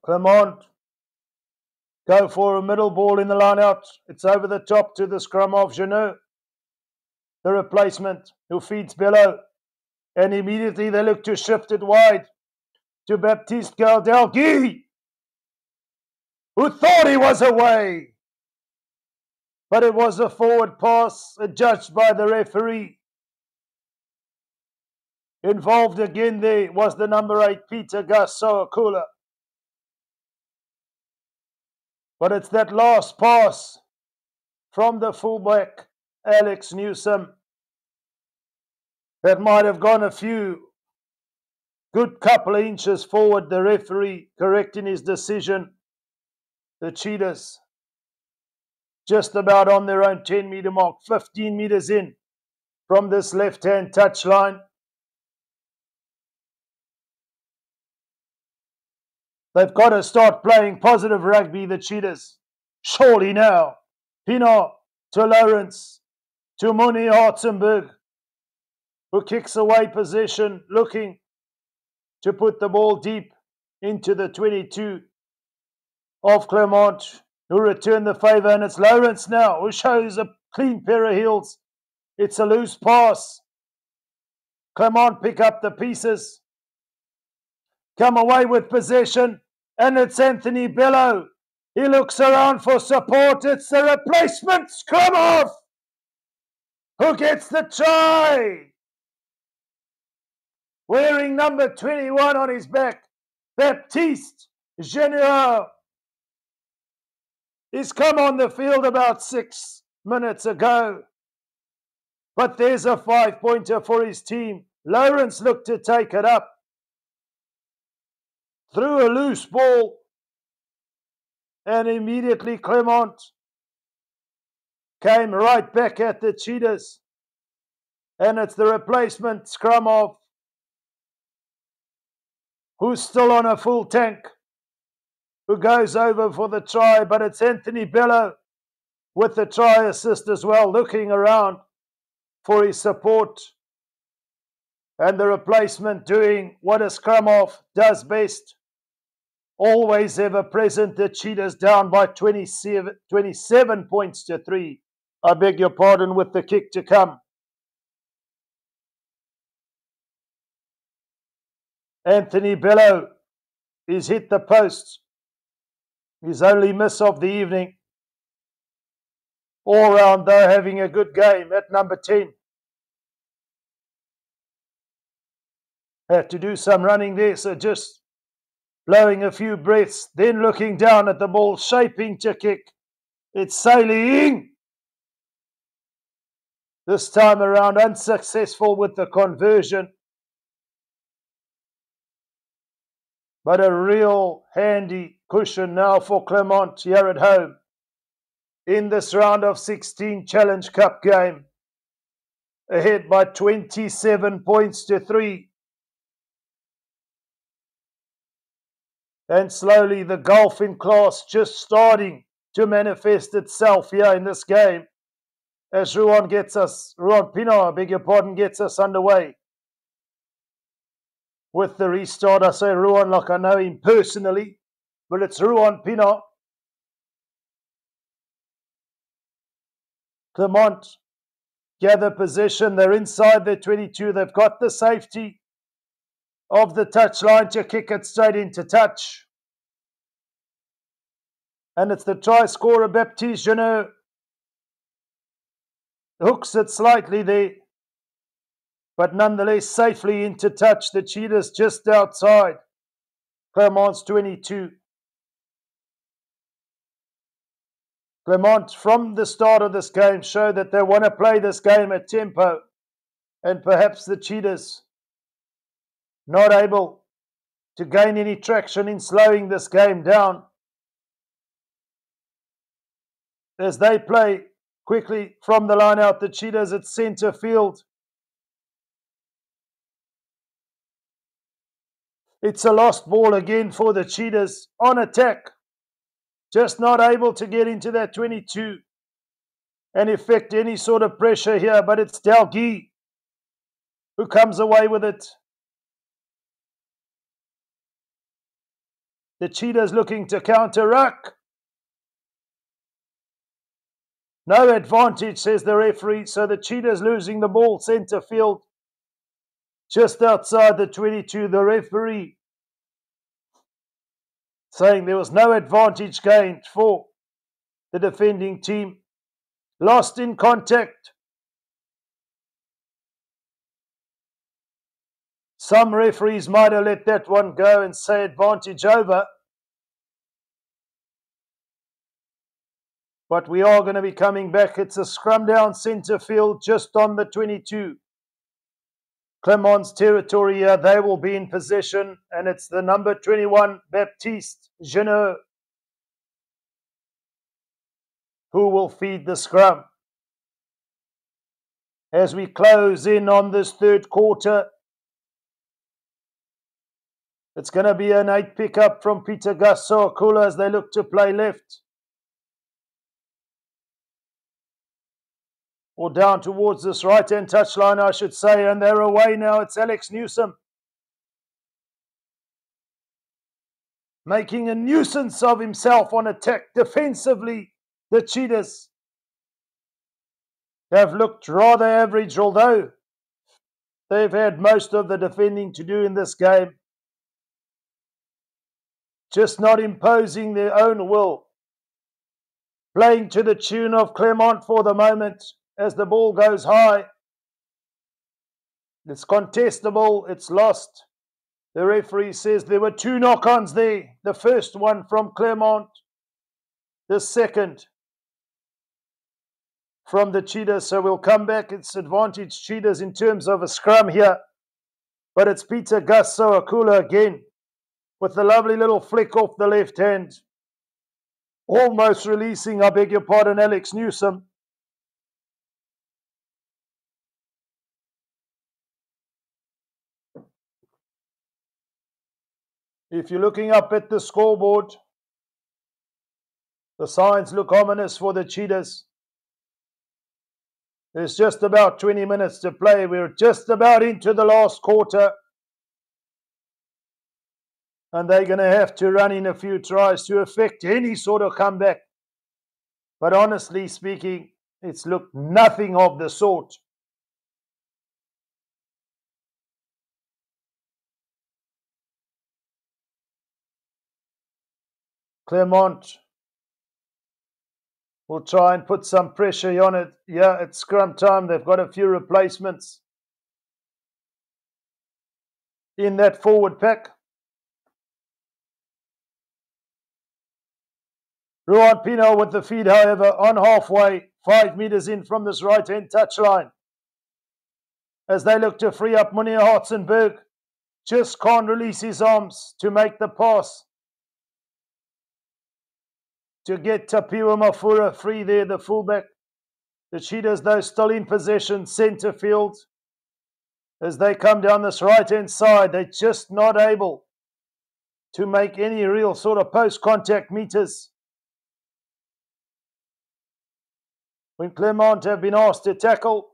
Clermont go for a middle ball in the line out. It's over the top to the scrum of Janot, the replacement, who feeds Bello. And immediately they look to shift it wide to Baptiste Galdelgi, who thought he was away. But it was a forward pass adjudged by the referee. Involved again there was the number 8, Peter Gasoakula. But it's that last pass from the fullback, Alex Newsom, that might have gone a good couple of inches forward. The referee correcting his decision. The Cheetahs just about on their own 10-meter mark, 15 meters in from this left-hand touchline. They've got to start playing positive rugby, the Cheetahs. Surely now. Pienaar to Lawrence, to Moni Hartzenberg, who kicks away possession, looking to put the ball deep into the 22 of Clermont, who return the favour. And it's Lawrence now, who shows a clean pair of heels. It's a loose pass. Clermont pick up the pieces, come away with possession. And it's Anthony Bello. He looks around for support. It's the replacement, Scrumov, who gets the try. Wearing number 21 on his back, Baptiste Général. He's come on the field about 6 minutes ago. But there's a 5-pointer for his team. Lawrence looked to take it up. Threw a loose ball, and immediately Clermont came right back at the Cheetahs. And it's the replacement, Scrumov, who's still on a full tank, who goes over for the try. But it's Anthony Bello with the try assist as well, looking around for his support. And the replacement doing what a Scrumov does best. Always ever present. The Cheetahs down by 27 points to 3. I beg your pardon, with the kick to come. Anthony Bello is hit the post. His only miss of the evening. All round though, having a good game at number 10. Had to do some running there, so just blowing a few breaths, then looking down at the ball, shaping to kick. It's sailing. This time around, unsuccessful with the conversion. But a real handy cushion now for Clermont here at home in this round of 16 Challenge Cup game. Ahead by 27 points to 3. And slowly the gulf in class just starting to manifest itself here in this game. as Ruan Pino, I beg your pardon, gets us underway with the restart. I say Ruan like I know him personally, but it's Ruan Pino. Clermont gather possession. They're inside their 22. They've got the safety of the touchline to kick it straight into touch. And it's the try scorer, Baptiste Jeannot. Hooks it slightly there, but nonetheless safely into touch. The Cheetahs just outside Clermont's 22. Clermont, from the start of this game, show that they want to play this game at tempo, and perhaps the Cheetahs not able to gain any traction in slowing this game down as they play quickly from the line out. The Cheetahs at centre field. It's a lost ball again for the Cheetahs on attack. Just not able to get into that 22 and effect any sort of pressure here, but it's Dalgi who comes away with it. The Cheetahs looking to counter ruck. No advantage, says the referee, so the Cheetahs losing the ball centre field just outside the 22. The referee saying there was no advantage gained for the defending team. Lost in contact. Some referees might have let that one go and say advantage over. But we are going to be coming back. It's a scrum down centre field just on the 22. Clermont's territory here. They will be in possession, and it's the number 21, Baptiste Jeannot, who will feed the scrum. As we close in on this third quarter, it's going to be an 8 pickup from Peter Gasso-Akula as they look to play left. Or down towards this right-hand touchline, I should say, and they're away now. It's Alex Newsom making a nuisance of himself on attack. Defensively, the Cheetahs have looked rather average, although they've had most of the defending to do in this game. Just not imposing their own will. Playing to the tune of Clermont for the moment. As the ball goes high, it's contestable, it's lost. The referee says there were 2 knock-ons there. The first one from Clermont, the second from the Cheetahs. So we'll come back. It's advantage Cheetahs in terms of a scrum here. But it's Peter Gasso-Akula again with the lovely little flick off the left hand. Almost releasing, I beg your pardon, Alex Newsom. If you're looking up at the scoreboard, the signs look ominous for the Cheetahs. There's just about 20 minutes to play. We're just about into the last quarter. And they're going to have to run in a few tries to effect any sort of comeback. But honestly speaking, it's looked nothing of the sort. Clermont will try and put some pressure on it. Yeah, it's scrum time. They've got a few replacements in that forward pack. Ruan Pino with the feed, however, on halfway, 5 meters in from this right-hand touchline. As they look to free up Munir Hartzenberg, just can't release his arms to make the pass. To get Tapiwa Mafura free there, the fullback. The Cheetahs, though, still in possession, centre field. As they come down this right-hand side, they're just not able to make any real sort of post-contact meters. when Clermont have been asked to tackle.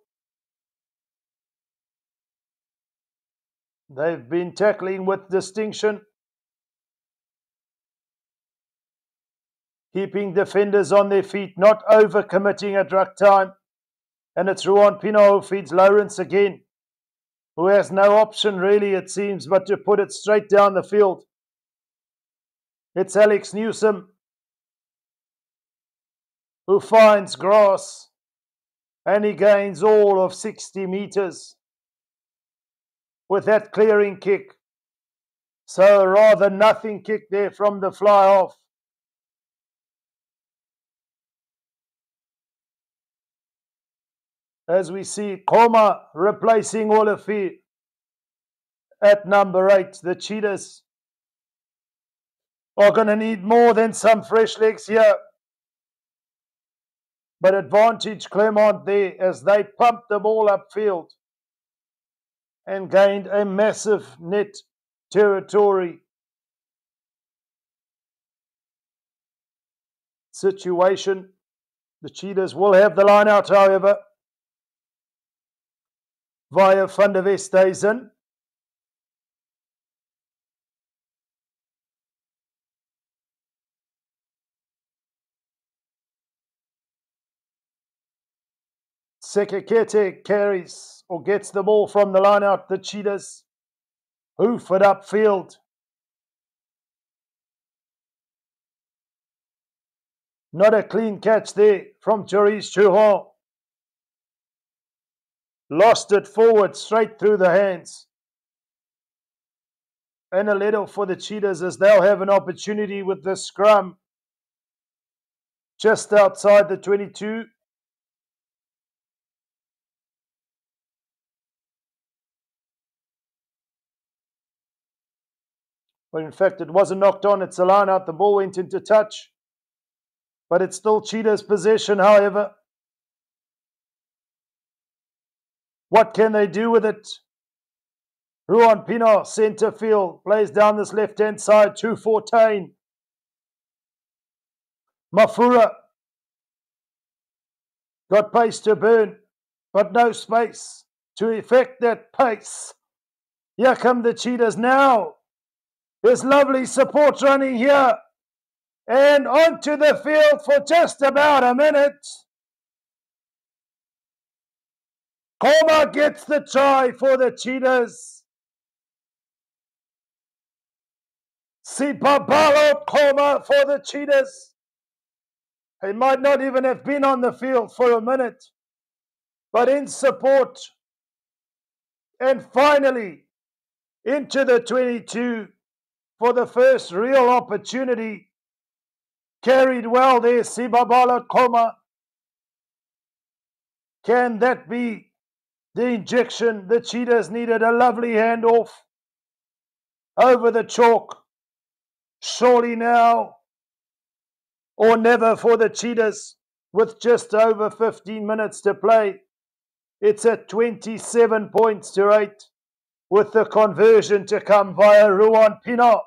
They've been tackling with distinction, keeping defenders on their feet, not over-committing at ruck time. And it's Ruan Pino who feeds Lawrence again, who has no option really, it seems, but to put it straight down the field. It's Alex Newsom who finds grass, and he gains all of 60 meters with that clearing kick. So a rather nothing kick there from the fly off. As we see Koma replacing Olafi at number 8. The Cheetahs are going to need more than some fresh legs here. But advantage Clermont there as they pumped the ball upfield and gained a massive net territory situation. The Cheetahs will have the line out, however, via Van der Westhuizen. Sekekete carries or gets the ball from the line out. The Cheetahs hoof it upfield. Not a clean catch there from Cheetahs Chouhan. Lost it forward straight through the hands. And a little for the Cheetahs as they'll have an opportunity with the scrum just outside the 22. Well, in fact, it wasn't knocked on. It's a line out. The ball went into touch. But it's still Cheetahs' possession, however. What can they do with it? Ruan Pino, centre field, plays down this left-hand side to Fortain. Mafura got pace to burn, but no space to effect that pace. Here come the Cheetahs now. There's lovely support running here. And onto the field for just about a minute. Koma gets the try for the Cheetahs. Sipabalo Koma for the Cheetahs. He might not even have been on the field for a minute, but in support. And finally, into the 22 for the first real opportunity. Carried well there, Sibabala Koma. Can that be the injection? The Cheetahs needed a lovely handoff over the chalk. Surely now or never for the Cheetahs with just over 15 minutes to play. It's at 27 points to 8 with the conversion to come via Ruan Pino.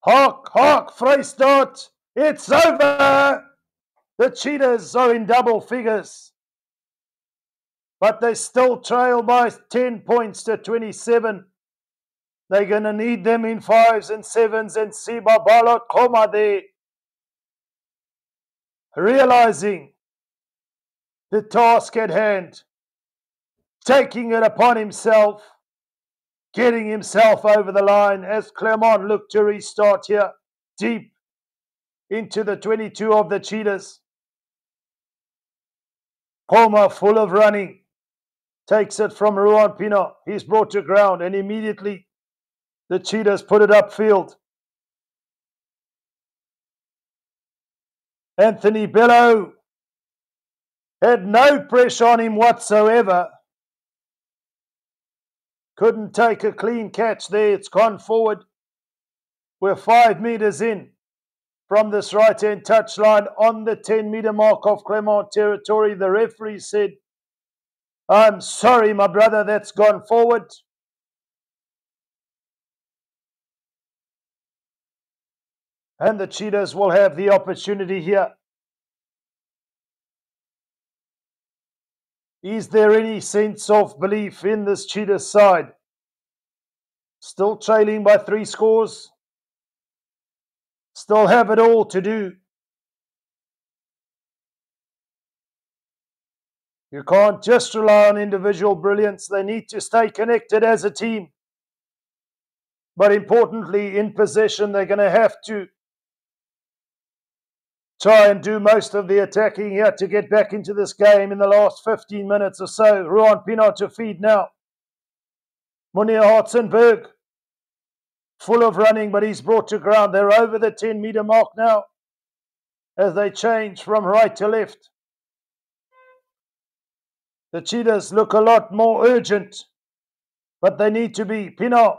Hark, hark, Vrystaat, it's over. The Cheetahs are in double figures, but they still trail by 10 points to 27. They're going to need them in 5s and 7s, and Siba Balot Koma there, realizing the task at hand, taking it upon himself, getting himself over the line as Clermont look to restart here deep into the 22 of the Cheetahs. Koma full of running, takes it from Ruan Pino. He's brought to ground and immediately the Cheetahs put it upfield. Anthony Bello had no pressure on him whatsoever. Couldn't take a clean catch there. It's gone forward. We're 5 meters in from this right-hand touchline on the 10-meter mark of Clermont territory. The referee said, "I'm sorry, my brother, that's gone forward." And the Cheetahs will have the opportunity here. Is there any sense of belief in this Cheetahs side? Still trailing by 3 scores. Still have it all to do. You can't just rely on individual brilliance. They need to stay connected as a team. But importantly, in possession, they're going to have to try and do most of the attacking here to get back into this game in the last 15 minutes or so. Ruan Pienaar to feed now. Munir Hartzenberg, full of running, but he's brought to ground. They're over the 10-meter mark now as they change from right to left. The Cheetahs look a lot more urgent, but they need to be. Pienaar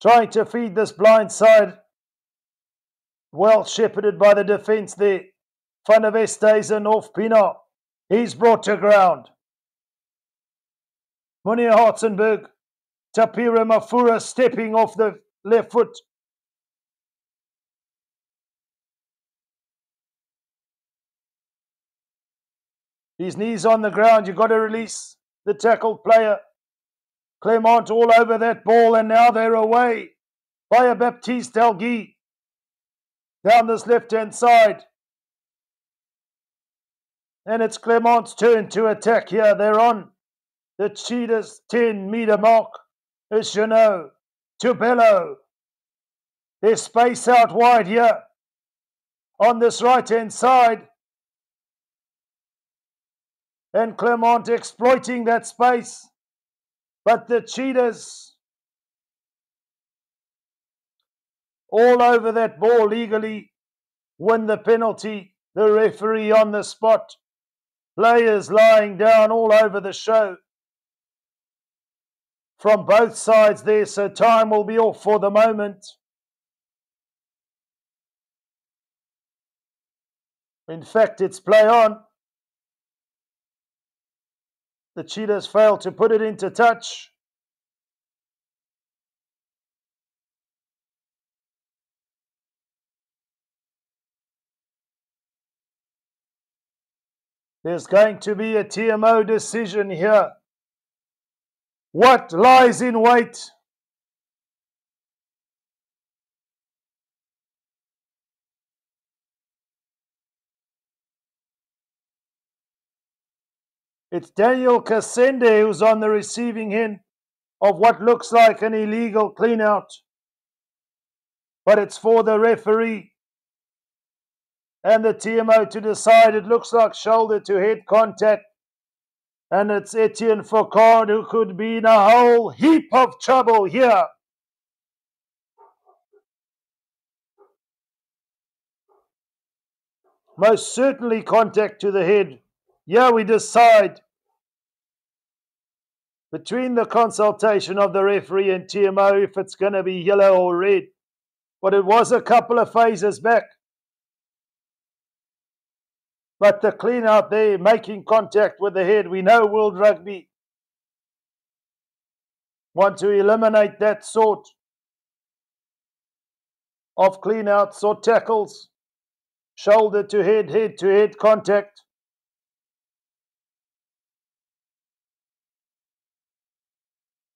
trying to feed this blind side. Well shepherded by the defence there. Van der Westhuizen off Pienaar. He's brought to ground. Munir Hartzenberg. Tapira Mafura stepping off the left foot. His knees on the ground. You've got to release the tackled player. Clermont all over that ball, and now they're away by a Baptiste Delguy down this left-hand side. And it's Clermont's turn to attack here. They're on the Cheetahs' 10-meter mark. It's Jeannot to Bello. There's space out wide here on this right-hand side. And Clermont exploiting that space. But the Cheetahs all over that ball legally win the penalty. The referee on the spot. Players lying down all over the show from both sides there, so time will be off for the moment. In fact, it's play on. The Cheetahs fail to put it into touch. There's going to be a TMO decision here. What lies in wait? It's Daniel Kasende who's on the receiving end of what looks like an illegal clean-out. But it's for the referee and the TMO to decide. It looks like shoulder-to-head contact. And it's Etienne Foucault who could be in a whole heap of trouble here. Most certainly contact to the head. Yeah, we decide between the consultation of the referee and TMO if it's going to be yellow or red. But it was a couple of phases back. But the clean out there, making contact with the head, we know World Rugby want to eliminate that sort of clean outs or tackles. Shoulder to head contact.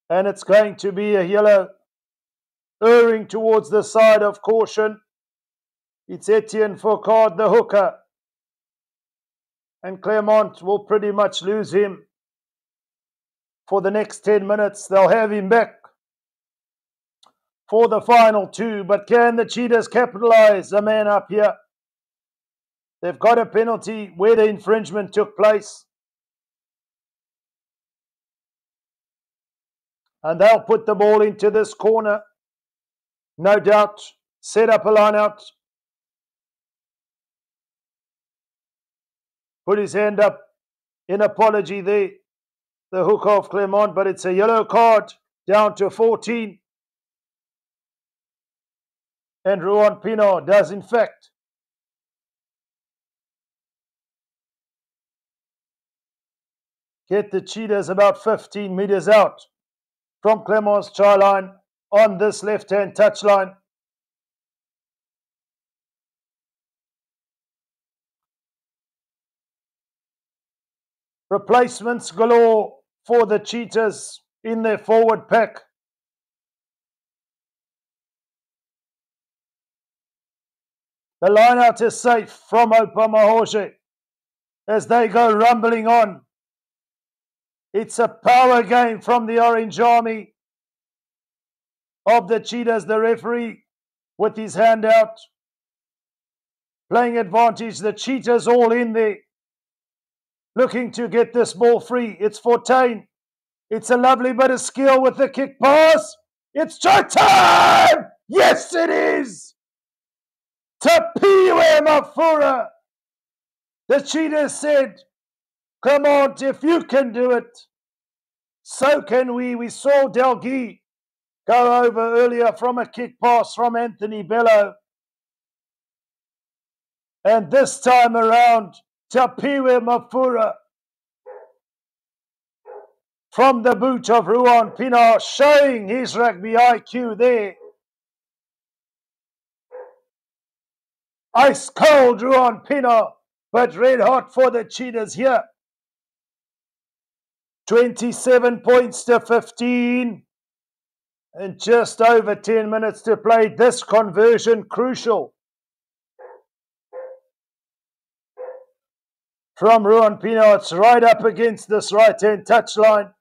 And it's going to be a yellow, erring towards the side of caution. It's Etienne Foucault, the hooker. And Clermont will pretty much lose him for the next 10 minutes. They'll have him back for the final 2. But can the Cheetahs capitalize? A man up here. They've got a penalty where the infringement took place. And they'll put the ball into this corner. No doubt. Set up a line out. Put his hand up in apology there. The hooker of Clermont, but it's a yellow card down to 14. And Ruan Pienaar does in fact get the Cheetahs about 15 meters out from Clermont's try line on this left-hand touchline. Replacements galore for the Cheetahs in their forward pack. The line-out is safe from Opa Mahorje as they go rumbling on. It's a power game from the Orange Army of the Cheetahs. The referee with his hand out, playing advantage. The Cheetahs all in there, looking to get this ball free. It's Fortain. It's a lovely bit of skill with the kick pass. It's try time! Yes, it is! Tapiwe Mafura. The Cheetahs said, Clermont, if you can do it, so can we. We saw Delgi go over earlier from a kick pass from Anthony Bello. And this time around, Tapiwe Mafura from the boot of Ruan Pienaar, showing his rugby IQ there. Ice cold Ruan Pienaar, but red hot for the Cheetahs here. 27 points to 15. And just over 10 minutes to play. This conversion crucial from Ruan Pienaar. It's right up against this right-hand touchline.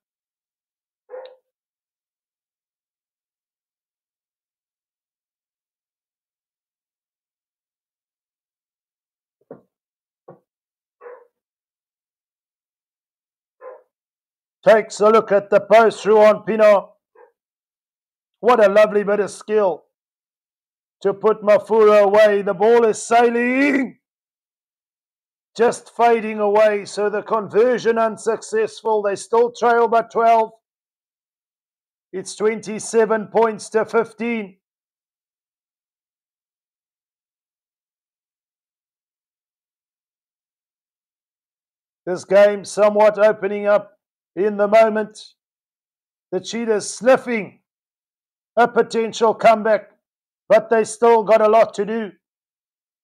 Takes a look at the post, Ruan Pienaar. What a lovely bit of skill to put Mafura away. The ball is sailing, just fading away. So the conversion unsuccessful. They still trail by 12. It's 27 points to 15. This game somewhat opening up in the moment. The Cheetahs sniffing a potential comeback, but they still got a lot to do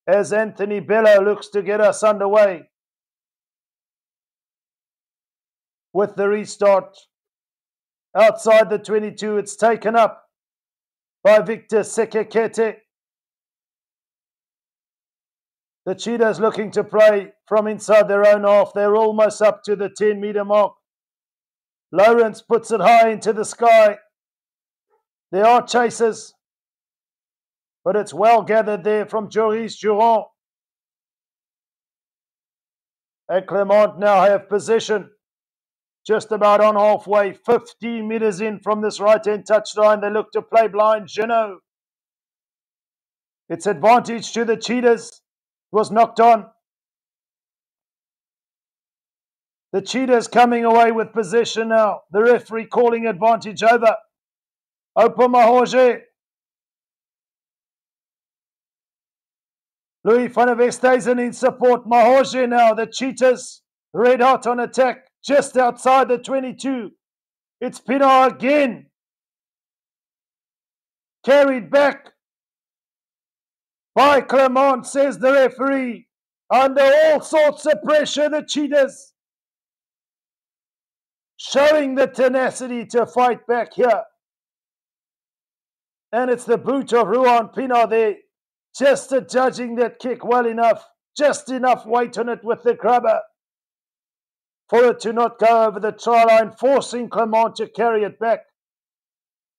as Anthony Bello looks to get us underway with the restart. Outside the 22, it's taken up by Victor Sekekete. The Cheetahs looking to play from inside their own half. They're almost up to the 10-meter mark. Lawrence puts it high into the sky. There are chasers, but it's well gathered there from Joris Durand. And Clermont now have possession just about on halfway, 15 meters in from this right-hand touchline. They look to play blind. Geno. It's advantage to the Cheetahs. It was knocked on. The Cheetahs coming away with possession now. The referee calling advantage over. Opa Mahorje. Louis van der Westhuizen in support. Mahorje now. The Cheetahs red hot on attack just outside the 22. It's Pienaar again. Carried back by Clermont, says the referee. Under all sorts of pressure, the Cheetahs showing the tenacity to fight back here. And it's the boot of Ruan Pienaar there, just judging that kick well enough, just enough weight on it with the grubber for it to not go over the try line, forcing Clermont to carry it back.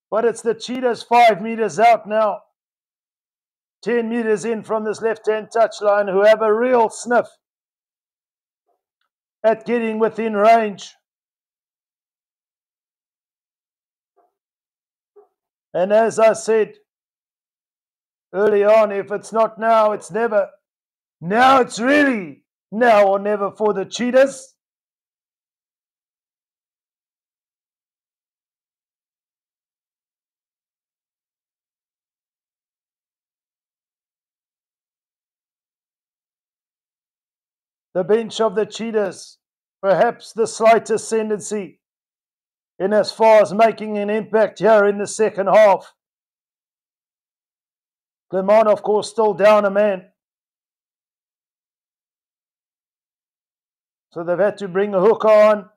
But it's the Cheetahs 5 meters out now, 10 meters in from this left-hand touchline, who have a real sniff at getting within range. And as I said early on, if it's not now, it's never. Now it's really now or never for the Cheetahs. The bench of the Cheetahs, perhaps the slight ascendancy in as far as making an impact here in the second half. Clermont, of course, still down a man. So they've had to bring a hooker on.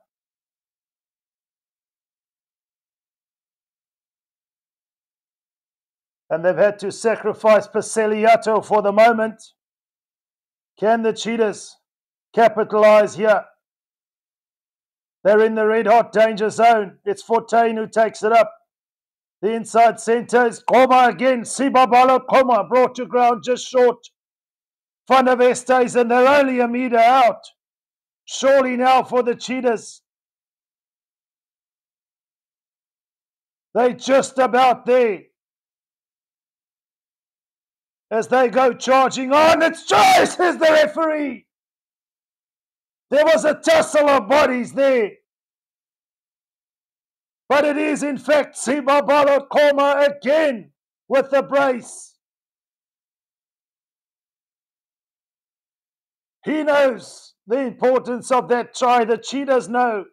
And they've had to sacrifice Paseliato for the moment. Can the Cheetahs capitalize here? They're in the red-hot danger zone. It's Fortain who takes it up. The inside centre is Koma again. Sibabalo Koma brought to ground just short. Van der Vestes, and they're only a metre out. Surely now for the Cheetahs. They're just about there. As they go charging on, it's choice, says the referee. There was a tussle of bodies there. But it is in fact Sibabalo Koma again with the brace. He knows the importance of that try. The Cheetahs know.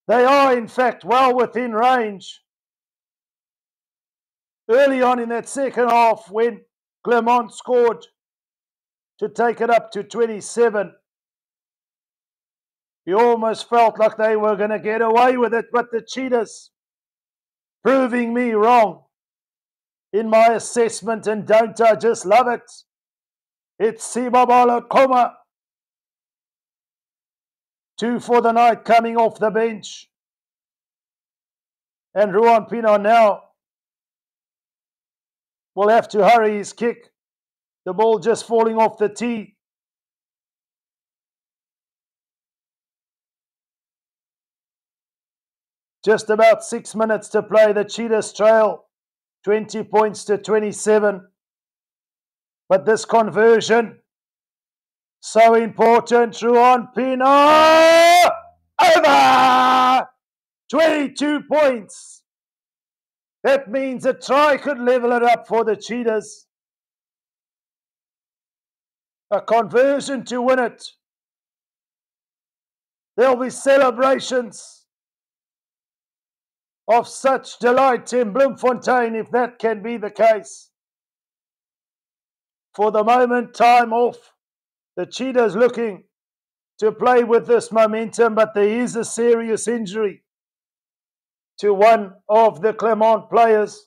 They are in fact well within range. Early on in that second half when Clermont scored to take it up to 27, you almost felt like they were going to get away with it, but the Cheetahs proving me wrong in my assessment, and don't I just love it? It's Sibabalo Koma. 2 for the night coming off the bench. And Ruan Pino now will have to hurry his kick. The ball just falling off the tee. Just about 6 minutes to play. The Cheetahs trail 20 points to 27. But this conversion, so important. Ruan Pino over 22 points. That means a try could level it up for the Cheetahs. A conversion to win it. There'll be celebrations of such delight in Bloemfontein if that can be the case. For the moment, time off. The Cheetahs looking to play with this momentum, but there is a serious injury to one of the Clermont players.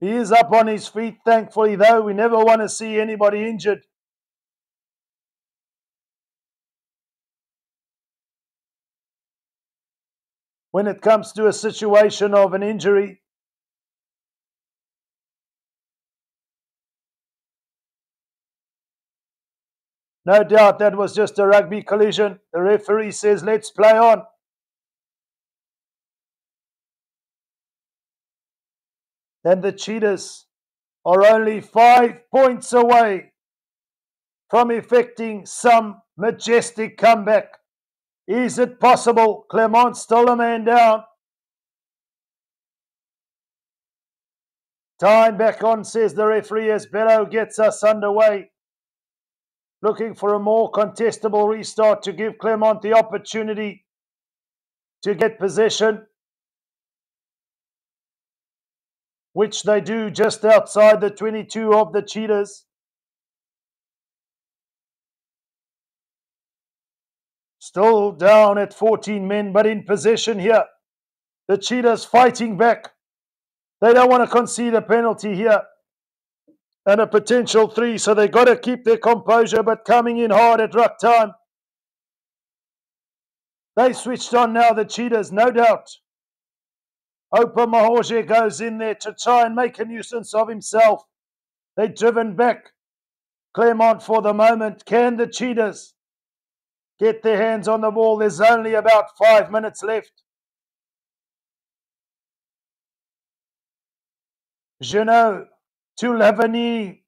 He is up on his feet, thankfully, though. We never want to see anybody injured. When it comes to a situation of an injury, no doubt that was just a rugby collision. The referee says, let's play on. And the Cheetahs are only 5 points away from effecting some majestic comeback. Is it possible? Clermont still a man down. Time back on, says the referee, as Bello gets us underway. Looking for a more contestable restart to give Clermont the opportunity to get possession, which they do just outside the 22 of the Cheetahs. Still down at 14 men, but in possession here. The Cheetahs fighting back. They don't want to concede a penalty here and a potential 3, so they've got to keep their composure, but coming in hard at ruck time. They switched on now, the Cheetahs, no doubt. Opa Mahorje goes in there to try and make a nuisance of himself. They're driven back. Clermont for the moment. Can the Cheetahs get their hands on the ball? There's only about 5 minutes left. Genot to Lavigny.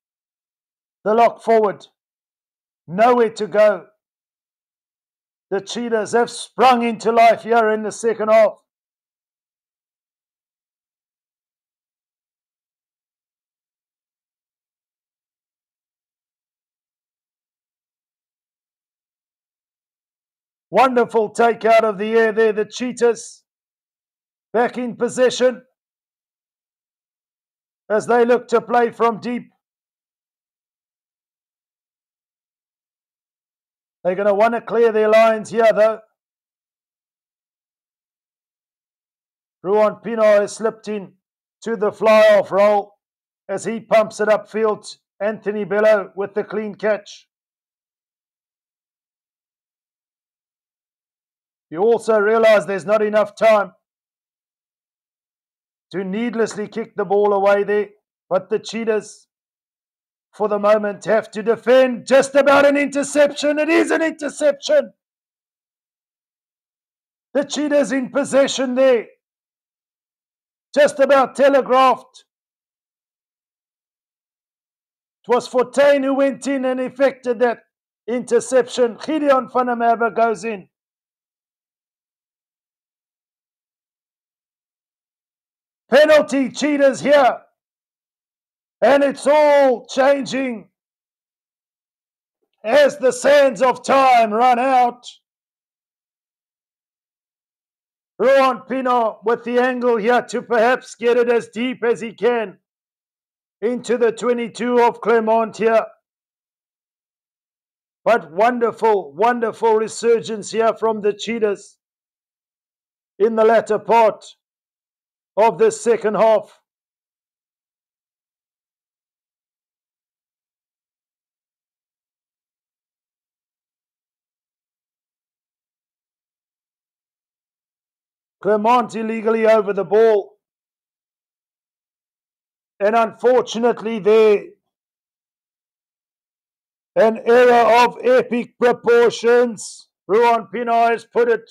The lock forward. Nowhere to go. The Cheetahs have sprung into life here in the second half. Wonderful take out of the air there. The Cheetahs back in possession. as they look to play from deep. They're going to want to clear their lines here, though. Ruan Pino has slipped in to the fly-off roll as he pumps it upfield. Anthony Bello with the clean catch. You also realize there's not enough time to needlessly kick the ball away there, but the Cheetahs, for the moment, have to defend. Just about an interception. It is an interception. The Cheetahs in possession there. Just about telegraphed. It was Fortuin who went in and effected that interception. Gideon van der Merwe goes in. Penalty, Cheetahs here. And it's all changing as the sands of time run out. Ruan Pino with the angle here to perhaps get it as deep as he can into the 22 of Clermont here. But wonderful, wonderful resurgence here from the Cheetahs in the latter part of the second half. Clermont illegally over the ball. And unfortunately there, an error of epic proportions. Ruan Pino has put it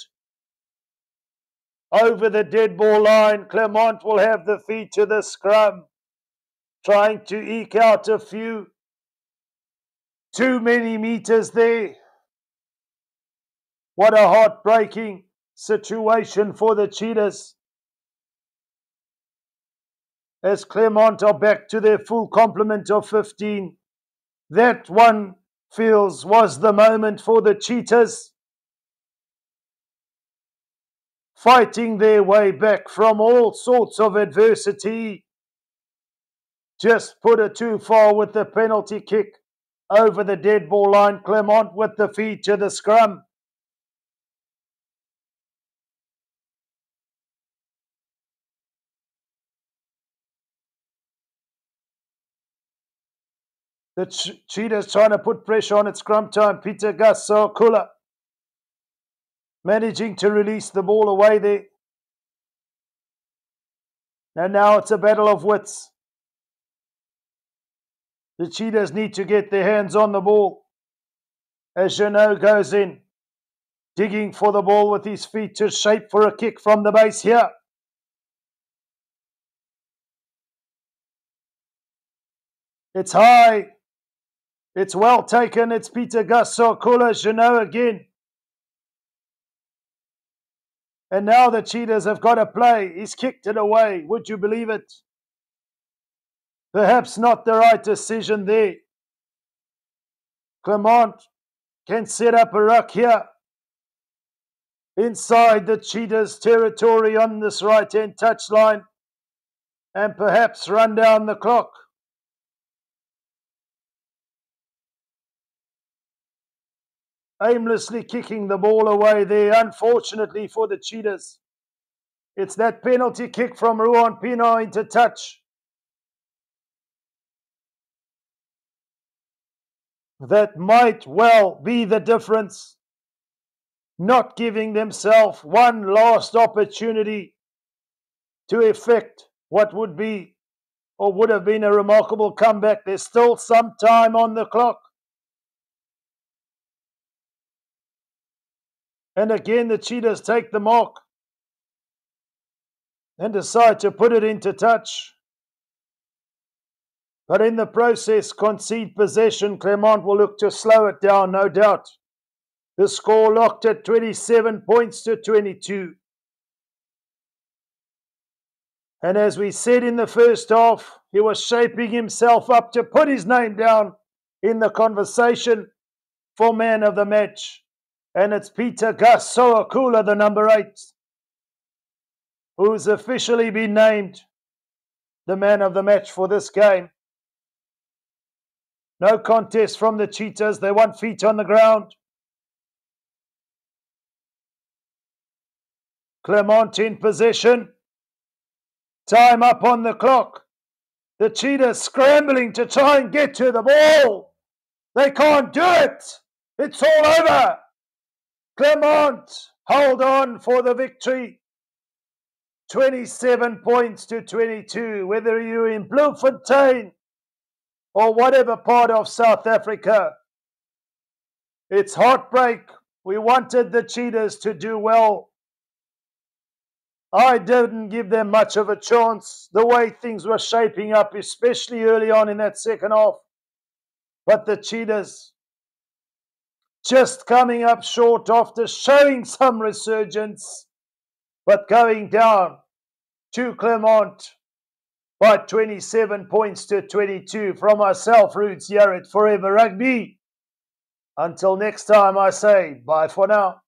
over the dead ball line. Clermont will have the feet to the scrum, trying to eke out a few. Too many meters there. What a heartbreaking situation for the Cheetahs, as Clermont are back to their full complement of 15. That, one feels, was the moment for the Cheetahs, fighting their way back from all sorts of adversity. Just put it too far with the penalty kick over the dead ball line. Clermont with the feet to the scrum. The Cheetahs trying to put pressure on at scrum time. Peter Gasso-Kula managing to release the ball away there. And now it's a battle of wits. The Cheetahs need to get their hands on the ball as Jeannot goes in, digging for the ball with his feet to shape for a kick from the base here. It's high. It's well taken. It's Peter Gasso-Kula. Jeannot again. And now the Cheetahs have got to play. He's kicked it away. Would you believe it? Perhaps not the right decision there. Clermont can set up a ruck here inside the Cheetahs' territory on this right-hand touchline and perhaps run down the clock. Aimlessly kicking the ball away there, unfortunately for the Cheetahs. It's that penalty kick from Ruan Pino into touch that might well be the difference, not giving themselves one last opportunity to effect what would be or would have been a remarkable comeback. There's still some time on the clock. And again, the Cheetahs take the mark and decide to put it into touch. But in the process, concede possession. Clermont will look to slow it down, no doubt. The score locked at 27 points to 22. And as we said in the first half, he was shaping himself up to put his name down in the conversation for man of the match. And it's Peter Gasso-Kula, the number 8, who's officially been named the man of the match for this game. No contest from the Cheetahs. They want feet on the ground. Clermont in possession. Time up on the clock. The Cheetahs scrambling to try and get to the ball. They can't do it. It's all over. Clermont hold on for the victory. 27 points to 22. Whether you're in Bloemfontein or whatever part of South Africa, it's heartbreak. We wanted the Cheetahs to do well. I didn't give them much of a chance, the way things were shaping up, especially early on in that second half. But the Cheetahs just coming up short after showing some resurgence, but going down to Clermont by 27 points to 22. From myself, Roots, here at Forever Rugby. Until next time, I say bye for now.